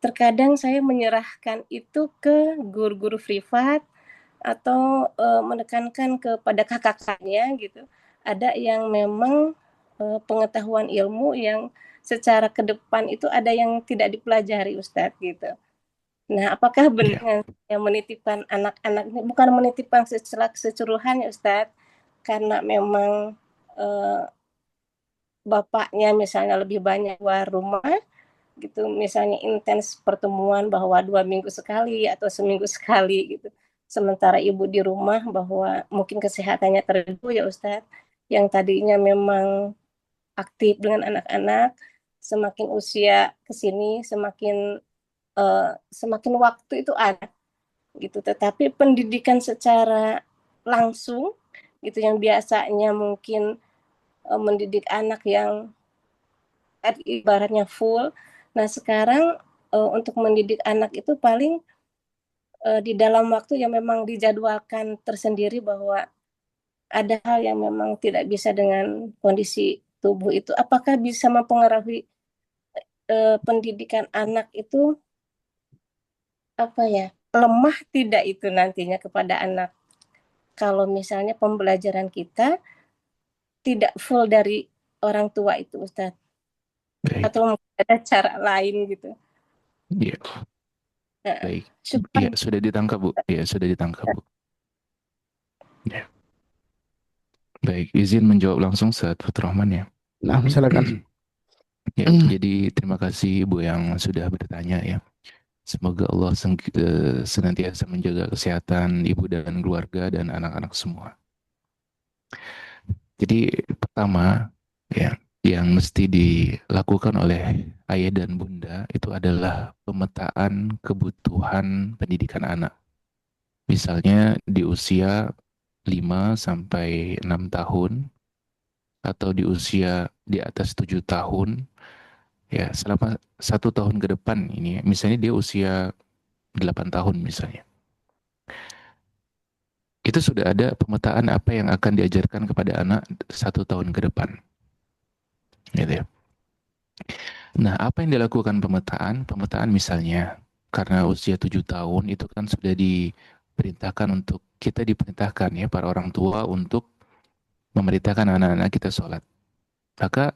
terkadang saya menyerahkan itu ke guru-guru privat atau menekankan kepada kakak-kakaknya gitu. Ada yang memang pengetahuan ilmu yang secara ke depan itu ada yang tidak dipelajari, Ustadz, gitu. Nah, apakah benar yang menitipkan anak-anak ini, bukan menitipkan secara keseluruhan ya, Ustadz, karena memang bapaknya misalnya lebih banyak keluar rumah gitu, misalnya intens pertemuan bahwa 2 minggu sekali atau seminggu sekali gitu, sementara ibu di rumah bahwa mungkin kesehatannya terganggu ya Ustadz, yang tadinya memang aktif dengan anak-anak, semakin usia kesini semakin waktu itu ada gitu, tetapi pendidikan secara langsung gitu yang biasanya mungkin mendidik anak yang ibaratnya full. Nah, sekarang untuk mendidik anak itu paling di dalam waktu yang memang dijadwalkan tersendiri, bahwa ada hal yang memang tidak bisa dengan kondisi tubuh itu. Apakah bisa mempengaruhi pendidikan anak itu apa ya, lemah tidak itu nantinya kepada anak kalau misalnya pembelajaran kita tidak full dari orang tua itu, Ustadz,
Baik.
atau ada cara lain gitu.
Iya.
Nah,
Baik.
supaya
Iya, sudah ditangkap, Bu. Iya, sudah ditangkap, Bu. Ya. Baik, izin menjawab langsung saat Fatur Rahman ya.
Nah, silakan.
Ya, jadi terima kasih Ibu yang sudah bertanya ya. Semoga Allah senantiasa menjaga kesehatan Ibu dan keluarga dan anak-anak semua. Jadi pertama ya, yang mesti dilakukan oleh ayah dan bunda itu adalah pemetaan kebutuhan pendidikan anak. Misalnya di usia 5 sampai 6 tahun atau di usia di atas 7 tahun, ya selama 1 tahun ke depan ini, misalnya dia usia 8 tahun misalnya, itu sudah ada pemetaan apa yang akan diajarkan kepada anak 1 tahun ke depan, gitu ya. Nah, apa yang dilakukan pemetaan? Pemetaan misalnya karena usia 7 tahun itu kan sudah diperintahkan untuk kita diperintahkan ya para orang tua untuk memerintahkan anak-anak kita sholat. Maka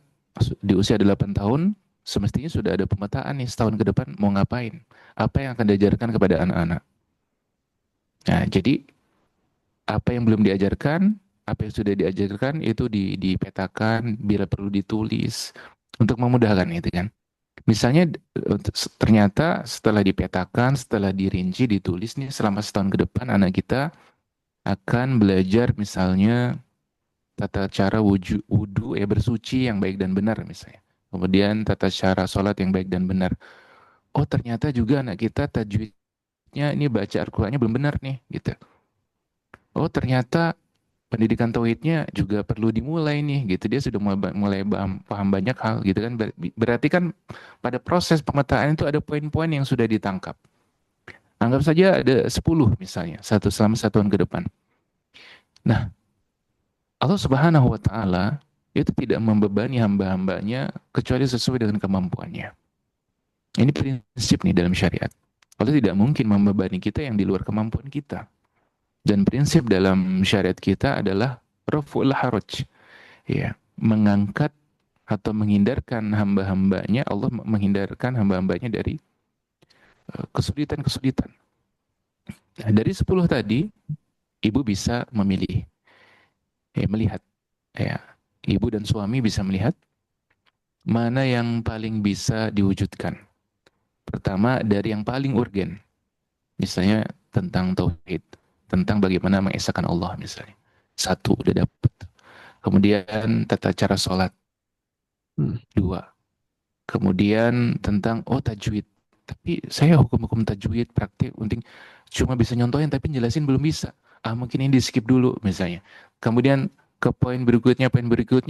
di usia 8 tahun semestinya sudah ada pemetaan nih setahun ke depan mau ngapain. Apa yang akan diajarkan kepada anak-anak. Nah, jadi apa yang belum diajarkan, apa yang sudah diajarkan itu dipetakan, bila perlu ditulis untuk memudahkan itu kan. Misalnya ternyata setelah dipetakan, setelah dirinci, ditulis nih selama setahun ke depan anak kita akan belajar misalnya tata cara wudhu ya bersuci yang baik dan benar misalnya. Kemudian tata cara sholat yang baik dan benar. Oh ternyata juga anak kita tajwidnya ini baca Al-Qurannya belum benar nih gitu. oh ternyata pendidikan tauhidnya juga perlu dimulai nih gitu. Dia sudah mulai paham banyak hal gitu kan. Berarti kan pada proses pemetaan itu ada poin-poin yang sudah ditangkap. Anggap saja ada 10 misalnya, selama 1 tahun ke depan. Nah, Allah Subhanahu wa taala itu tidak membebani hamba-hambanya kecuali sesuai dengan kemampuannya. Ini prinsip nih dalam syariat. Allah tidak mungkin membebani kita yang di luar kemampuan kita. Dan prinsip dalam syariat kita adalah raful haraj, ya, mengangkat atau menghindarkan hamba-hambanya, Allah menghindarkan hamba-hambanya dari kesulitan-kesulitan. Nah, dari 10 tadi, ibu bisa memilih, melihat, ya, ibu dan suami bisa melihat mana yang paling bisa diwujudkan. Pertama, dari yang paling urgen, misalnya tentang tauhid, tentang bagaimana mengesahkan Allah misalnya. 1 udah dapat. Kemudian tata cara sholat. 2. Kemudian tentang tajwid. Tapi saya hukum-hukum tajwid praktik penting cuma bisa nyontohin tapi jelasin belum bisa. Mungkin ini di skip dulu misalnya. Kemudian ke poin berikutnya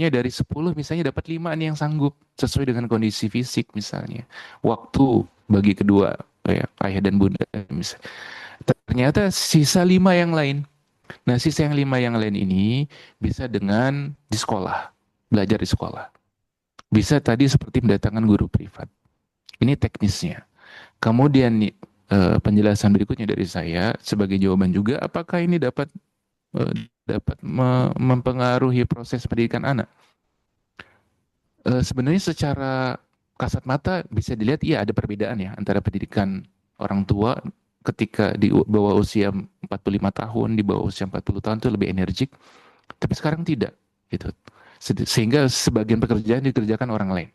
dari 10 misalnya dapat 5 nih yang sanggup sesuai dengan kondisi fisik misalnya. Waktu bagi kedua ayah dan bunda misalnya. Ternyata sisa 5 yang lain. Nah, sisa yang 5 yang lain ini bisa dengan di sekolah, belajar di sekolah. Bisa tadi seperti mendatangkan guru privat. Ini teknisnya. Kemudian nih, penjelasan berikutnya dari saya sebagai jawaban juga, apakah ini dapat mempengaruhi proses pendidikan anak? Sebenarnya secara kasat mata bisa dilihat, iya ada perbedaan ya antara pendidikan orang tua ketika di bawah usia 45 tahun, di bawah usia 40 tahun itu lebih energik, tapi sekarang tidak, gitu. Sehingga sebagian pekerjaan dikerjakan orang lain.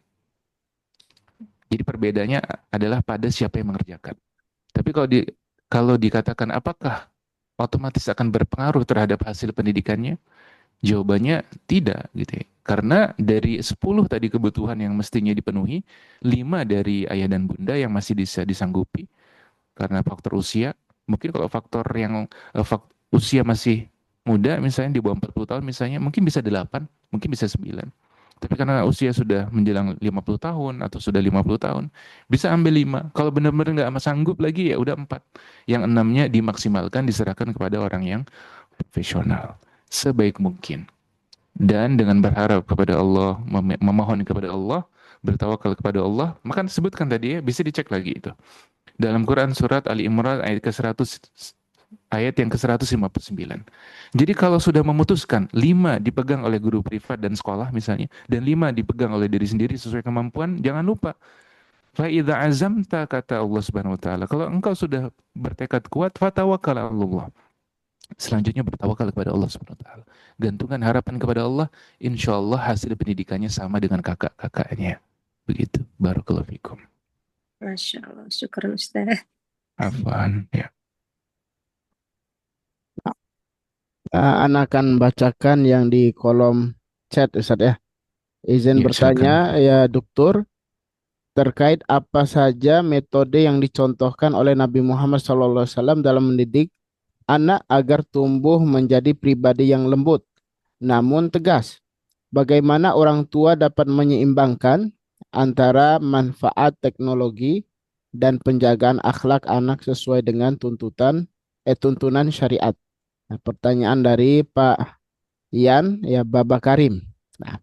Jadi perbedaannya adalah pada siapa yang mengerjakan. Tapi kalau dikatakan apakah otomatis akan berpengaruh terhadap hasil pendidikannya? Jawabannya tidak gitu ya. Karena dari 10 tadi kebutuhan yang mestinya dipenuhi, 5 dari ayah dan bunda yang masih bisa disanggupi karena faktor usia. Mungkin kalau faktor yang usia masih muda misalnya di bawah 40 tahun misalnya, mungkin bisa 8, mungkin bisa 9. Tapi karena usia sudah menjelang 50 tahun atau sudah 50 tahun, bisa ambil 5. Kalau benar-benar nggak sanggup lagi ya udah 4. Yang 6-nya dimaksimalkan, diserahkan kepada orang yang profesional sebaik mungkin. Dan dengan berharap kepada Allah, memohon kepada Allah, bertawakal kepada Allah, maka sebutkan tadi ya, bisa dicek lagi itu. Dalam Quran surat Ali Imran ayat ke-100, ayat yang ke-159. Jadi kalau sudah memutuskan 5 dipegang oleh guru privat dan sekolah misalnya, dan 5 dipegang oleh diri sendiri sesuai kemampuan, jangan lupa Fa'idha azamta, kata Allah Subhanahu wa taala. Kalau engkau sudah bertekad kuat, fatawakkal 'ala Allah. Selanjutnya bertawakal kepada Allah Subhanahu wa taala. Gantungkan harapan kepada Allah, insya Allah hasil pendidikannya sama dengan kakak-kakaknya. Begitu. Barakallahu fikum.
Masya Allah, syukur Ustaz.
Afwan, ya.
Anak akan bacakan yang di kolom chat Ustaz ya. Izin
Ya,
bertanya
silakan.
ya dokter, terkait apa saja metode yang dicontohkan oleh Nabi Muhammad SAW dalam mendidik anak agar tumbuh menjadi pribadi yang lembut namun tegas. Bagaimana orang tua dapat menyeimbangkan antara manfaat teknologi dan penjagaan akhlak anak sesuai dengan tuntunan syariat. Nah, pertanyaan dari Pak Ian ya Baba Karim. Nah,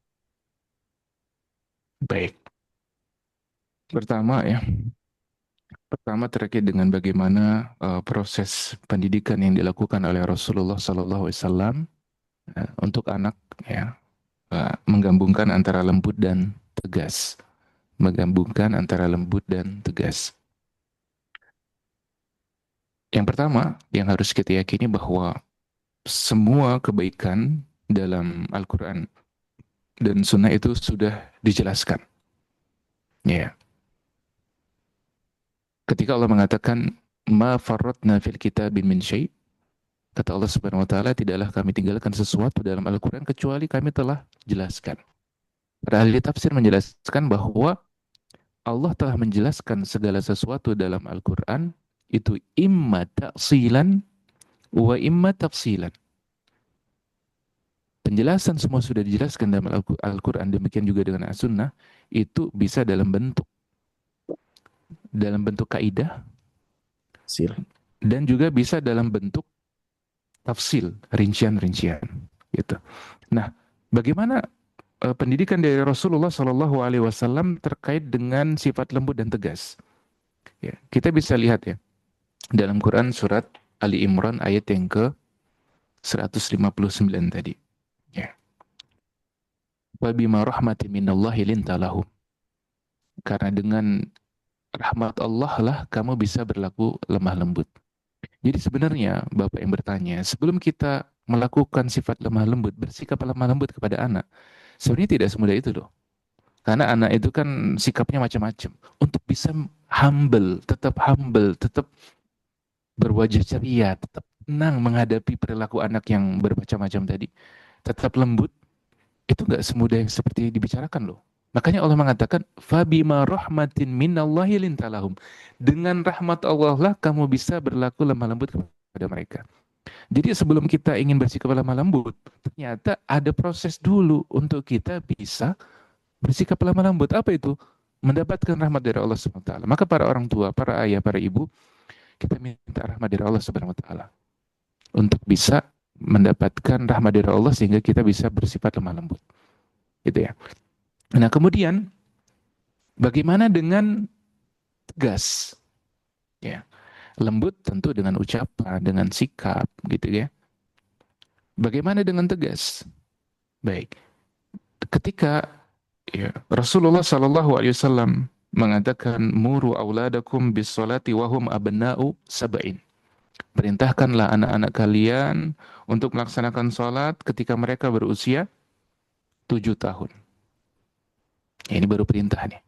Baik. Pertama terkait dengan bagaimana proses pendidikan yang dilakukan oleh Rasulullah SAW untuk anak, ya, menggabungkan antara lembut dan tegas. Menggabungkan antara lembut dan tegas. Yang pertama, yang harus kita yakini bahwa semua kebaikan dalam Al-Quran dan Sunnah itu sudah dijelaskan. Ya. Ketika Allah mengatakan, Ma farratna fil kitabin min syai', kata Allah Subhanahu wa taala, tidaklah kami tinggalkan sesuatu dalam Al-Quran kecuali kami telah jelaskan. Para ahli tafsir menjelaskan bahwa Allah telah menjelaskan segala sesuatu dalam Al-Quran itu imma ta'silan wa imma tafsilan. penjelasan semua sudah dijelaskan dalam Al-Quran, demikian juga dengan As-Sunnah, itu bisa dalam bentuk kaidah,
Sil.
dan juga bisa dalam bentuk tafsil, rincian-rincian gitu. Nah, bagaimana pendidikan dari Rasulullah Shallallahu Alaihi Wasallam terkait dengan sifat lembut dan tegas? Ya, kita bisa lihat ya dalam Quran surat Ali Imran ayat yang ke 159 tadi. Ya. Wa bima rahmati minallahi linta lahum. Karena dengan rahmat Allah lah kamu bisa berlaku lemah lembut. Jadi sebenarnya Bapak yang bertanya, sebelum kita melakukan sifat lemah lembut, bersikap lemah lembut kepada anak, sebenarnya tidak semudah itu loh. Karena anak itu kan sikapnya macam-macam. Untuk bisa humble, tetap berwajah ceria, tetap tenang menghadapi perilaku anak yang bermacam-macam tadi, tetap lembut, itu nggak semudah yang seperti dibicarakan loh. Makanya Allah mengatakan, "Fabima rahmatin minallahi lintalahum." Dengan rahmat Allah lah kamu bisa berlaku lemah lembut kepada mereka. Jadi sebelum kita ingin bersikap lemah lembut, ternyata ada proses dulu untuk kita bisa bersikap lemah lembut. Apa itu? Mendapatkan rahmat dari Allah Subhanahu wa taala. Maka para orang tua, para ayah, para ibu, kita minta rahmat dari Allah Subhanahu wa taala untuk bisa mendapatkan rahmat dari Allah sehingga kita bisa bersifat lemah lembut. Gitu ya. Nah, kemudian bagaimana dengan tegas? Ya. Lembut tentu dengan ucapan, dengan sikap, gitu ya. Bagaimana dengan tegas? Baik. Ketika ya, Rasulullah Shallallahu Alaihi Wasallam mengatakan muru auladakum bis salati wahum abna'u sab'in. Perintahkanlah anak-anak kalian untuk melaksanakan sholat ketika mereka berusia 7 tahun. Ya, ini baru perintah nih.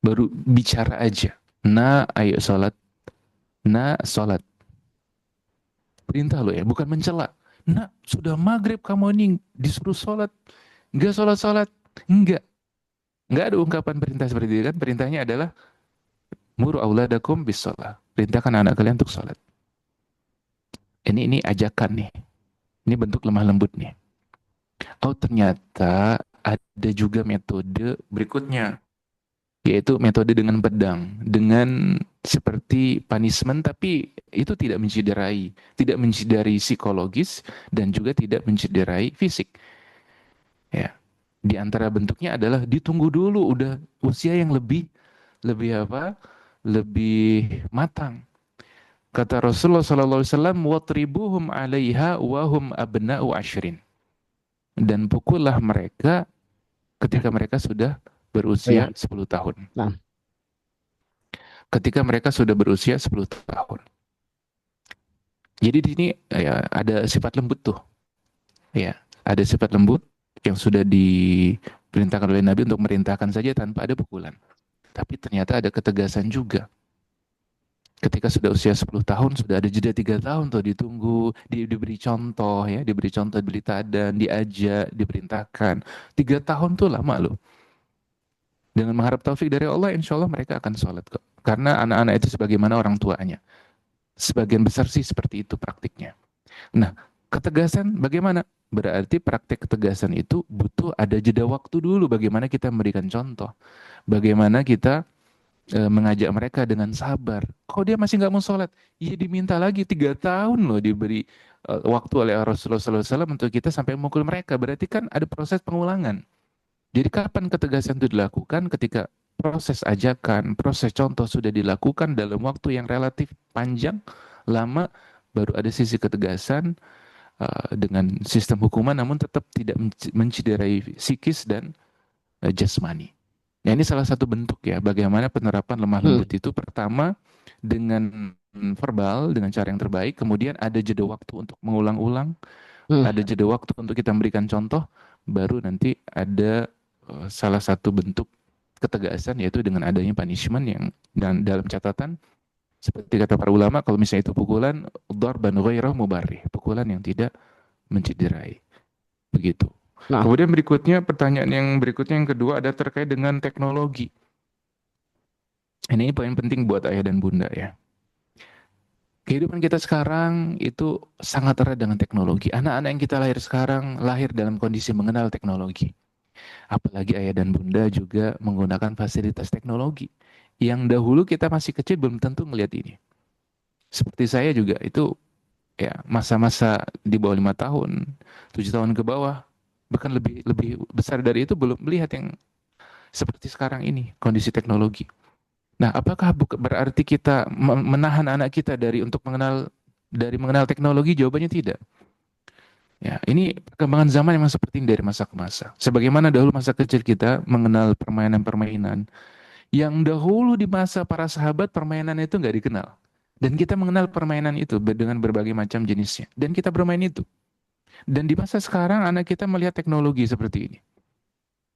Baru bicara aja. Nah, ayo sholat. Nah, sholat. Perintah lo ya, bukan mencela. Nah, sudah maghrib kamu ini disuruh sholat. Enggak sholat-sholat. Enggak. Enggak ada ungkapan perintah seperti itu kan. Perintahnya adalah muru auladakum bis sholat. Perintahkan anak kalian untuk sholat. Ini ajakan nih. Ini bentuk lemah lembut nih. Oh, ternyata ada juga metode berikutnya, yaitu metode dengan pedang, dengan seperti punishment, tapi itu tidak menciderai psikologis dan juga tidak menciderai fisik. Ya, di antara bentuknya adalah ditunggu dulu udah usia yang lebih apa? Lebih matang. Kata Rasulullah SAW, watribuhum 'alaiha wahum abna'u ashrin. Dan pukullah mereka ketika mereka sudah berusia 10 tahun.
Nah.
Ketika mereka sudah berusia 10 tahun. Jadi di sini ya, ada sifat lembut tuh. Ya, ada sifat lembut yang sudah diperintahkan oleh Nabi untuk merintahkan saja tanpa ada pukulan. Tapi ternyata ada ketegasan juga. Ketika sudah usia 10 tahun, sudah ada jeda 3 tahun tuh ditunggu, diberi contoh ya, diberi contoh, diberi teladan, diajak, diperintahkan. 3 tahun tuh lama loh. Dengan mengharap taufik dari Allah, insya Allah mereka akan sholat kok. Karena anak-anak itu sebagaimana orang tuanya. Sebagian besar sih seperti itu praktiknya. Nah, ketegasan bagaimana? Berarti praktik ketegasan itu butuh ada jeda waktu dulu. Bagaimana kita memberikan contoh. Bagaimana kita mengajak mereka dengan sabar. Kok dia masih nggak mau sholat? Ya diminta lagi 3 tahun loh diberi waktu oleh Rasulullah SAW untuk kita sampai memukul mereka. Berarti kan ada proses pengulangan. Jadi kapan ketegasan itu dilakukan? Ketika proses ajakan, proses contoh sudah dilakukan dalam waktu yang relatif panjang, lama, baru ada sisi ketegasan dengan sistem hukuman, namun tetap tidak menciderai psikis dan jasmani. Ya, ini salah satu bentuk ya bagaimana penerapan lemah lembut itu. Pertama dengan verbal, dengan cara yang terbaik, kemudian ada jeda waktu untuk mengulang-ulang, ada jeda waktu untuk kita memberikan contoh, baru nanti ada salah satu bentuk ketegasan yaitu dengan adanya punishment yang dan dalam catatan seperti kata para ulama, kalau misalnya itu pukulan darban ghaira mubarrih, pukulan yang tidak menciderai. Begitu. Nah, kemudian berikutnya, pertanyaan yang berikutnya yang kedua ada terkait dengan teknologi. Ini poin penting buat ayah dan bunda ya. Kehidupan kita sekarang itu sangat erat dengan teknologi. Anak-anak yang kita lahir sekarang lahir dalam kondisi mengenal teknologi. Apalagi ayah dan bunda juga menggunakan fasilitas teknologi. Yang dahulu kita masih kecil belum tentu melihat ini. Seperti saya juga itu ya masa-masa di bawah 5 tahun, 7 tahun ke bawah, bahkan lebih lebih besar dari itu belum melihat yang seperti sekarang ini kondisi teknologi. Nah, apakah berarti kita menahan anak kita dari mengenal teknologi? Jawabannya tidak. Ya, ini perkembangan zaman memang seperti ini dari masa ke masa. Sebagaimana dahulu masa kecil kita mengenal permainan-permainan, yang dahulu di masa para sahabat permainan itu nggak dikenal. Dan kita mengenal permainan itu dengan berbagai macam jenisnya. Dan kita bermain itu. Dan di masa sekarang anak kita melihat teknologi seperti ini.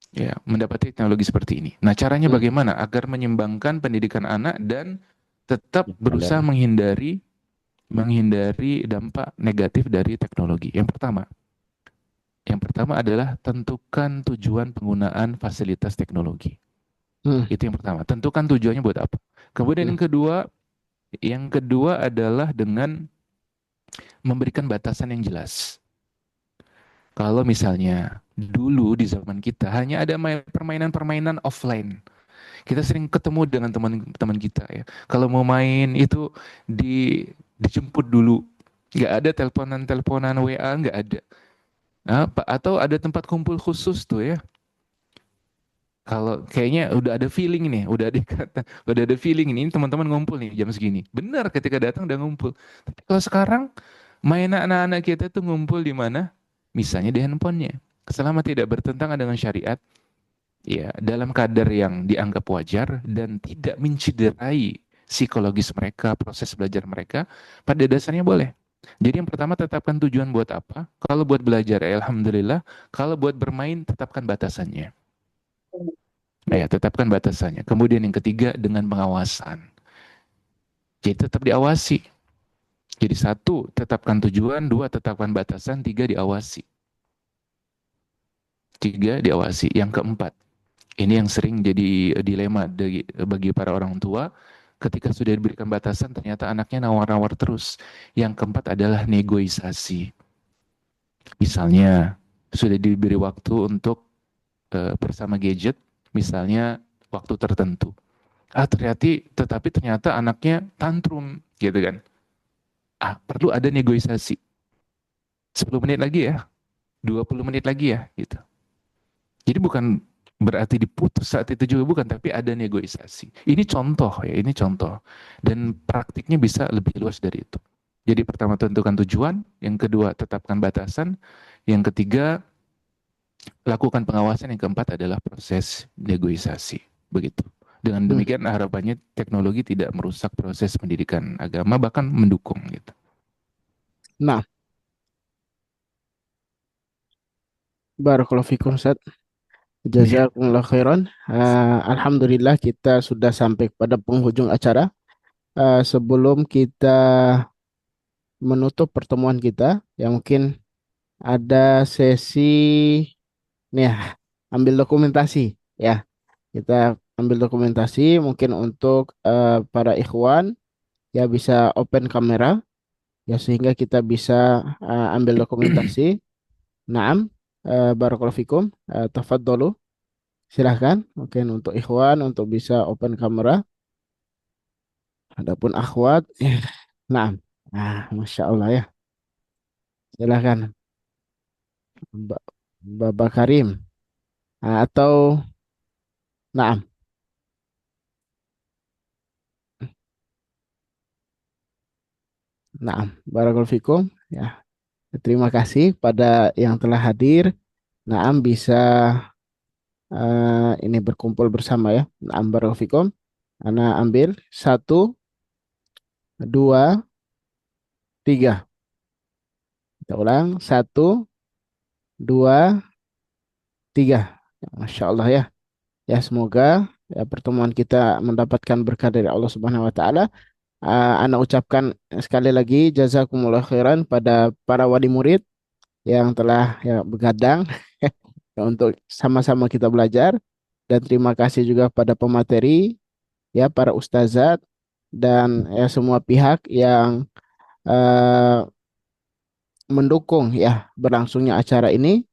Ya, mendapati teknologi seperti ini. Nah, caranya
Hmm.
bagaimana agar menyimbangkan pendidikan anak dan tetap
Ya,
berusaha
ada.
menghindari dampak negatif dari teknologi. Yang pertama adalah tentukan tujuan penggunaan fasilitas teknologi.
Hmm.
Itu yang pertama. Tentukan tujuannya buat apa. Kemudian
Hmm.
yang kedua adalah dengan memberikan batasan yang jelas. Kalau misalnya dulu di zaman kita hanya ada permainan-permainan offline. Kita sering ketemu dengan teman-teman kita ya. Kalau mau main itu dijemput dulu. Nggak ada teleponan-teleponan WA, nggak ada. Atau ada tempat kumpul khusus tuh ya. Kalau kayaknya udah ada feeling nih, udah ada feeling ini teman-teman ngumpul nih jam segini. Benar ketika datang udah ngumpul. Tapi kalau sekarang main anak-anak kita tuh ngumpul di mana? Misalnya di handphonenya. Selama tidak bertentangan dengan syariat, ya dalam kadar yang dianggap wajar dan tidak mencederai psikologis mereka, proses belajar mereka, pada dasarnya boleh. Jadi yang pertama tetapkan tujuan buat apa. Kalau buat belajar, ya alhamdulillah. Kalau buat bermain, tetapkan batasannya. Nah, ya, tetapkan batasannya. Kemudian yang ketiga dengan pengawasan. Jadi tetap diawasi. Jadi satu, tetapkan tujuan. Dua, tetapkan batasan. Tiga, diawasi. Tiga, diawasi. Yang keempat, ini yang sering jadi dilema bagi para orang tua. Ketika sudah diberikan batasan, ternyata anaknya nawar-nawar terus. Yang keempat adalah negosiasi. Misalnya, sudah diberi waktu untuk bersama gadget, misalnya waktu tertentu. Tetapi ternyata anaknya tantrum, gitu kan. Perlu ada negosiasi. 10 menit lagi ya, 20 menit lagi ya, gitu. Jadi bukan berarti diputus saat itu juga bukan, tapi ada negosiasi. Ini contoh ya, ini contoh. Dan praktiknya bisa lebih luas dari itu. Jadi pertama tentukan tujuan, yang kedua tetapkan batasan, yang ketiga lakukan pengawasan, yang keempat adalah proses negosiasi. Begitu. Dengan
Hmm.
demikian harapannya teknologi tidak merusak proses pendidikan agama, bahkan mendukung gitu.
Nah, barakallahu fikum Ustaz.
Iya.
Jazakumullah khairan. Alhamdulillah kita sudah sampai pada penghujung acara. Sebelum kita menutup pertemuan kita, ya mungkin ada sesi nih ya, ambil dokumentasi ya. Kita ambil dokumentasi mungkin untuk para ikhwan ya bisa open kamera ya sehingga kita bisa ambil dokumentasi. Naam, barakallahu fikum. Tafadholu. Silahkan, mungkin untuk ikhwan untuk bisa open kamera. Adapun akhwat, nah, masya Allah ya. Silahkan, Mbak Bapak Karim. Atau, nah, nah, barakallahu fikum. Ya, terima kasih pada yang telah hadir. Naam bisa ini berkumpul bersama ya. Naam barakallahu fikum. Ana ambil satu, dua, tiga. Kita ulang satu, dua, tiga. Ya, masya Allah ya. Ya, semoga ya, pertemuan kita mendapatkan berkah dari Allah Subhanahu wa taala. Ana ucapkan sekali lagi jazakumullah khairan pada para wali murid yang telah ya begadang ya, untuk sama-sama kita belajar dan terima kasih juga pada pemateri ya para ustazat dan ya semua pihak yang eh, mendukung ya berlangsungnya acara ini.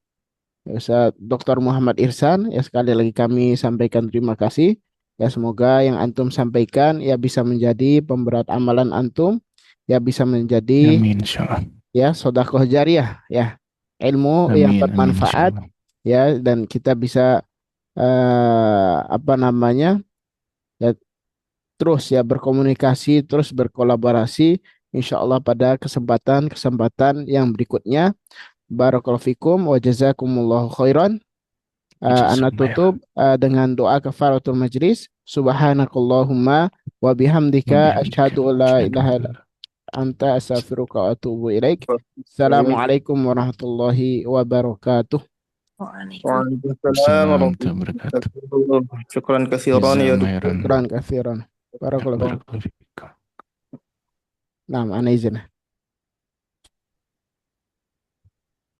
Ya, Ustaz Dr. Muhammad Ihsan, ya sekali lagi kami sampaikan terima kasih. Ya semoga yang antum sampaikan ya bisa menjadi pemberat amalan antum, ya bisa menjadi
Amin, insyaallah.
ya sedekah jariah ya, ilmu yang
Amin,
bermanfaat
insyaallah.
ya, dan kita bisa apa namanya ya terus ya berkomunikasi, terus berkolaborasi insya Allah pada kesempatan-kesempatan yang berikutnya. Barakallahu fikum wa jazakumullahu khairan. Ana
Jazakumullah khairan.
tutup dengan doa kafaratul majlis. Subhanakallahumma wa
Wa
bihamdika
bihamdika
asyhadu an la
asyhadu
ilaha
an
illa
la
anta astaghfiruka wa atubu ilaik. Assalamualaikum warahmatullahi wabarakatuh.
Waalaikumsalam
Assalamualaikum
warahmatullahi
warahmatullahi wabarakatuh.
wabarakatuh. Syukran kasiran ya
Jazakumullah
dokter.
khairan.
Syukran katsiran. Barakallahu fikum.
Barakallahu fikum.
Nah, ana izin.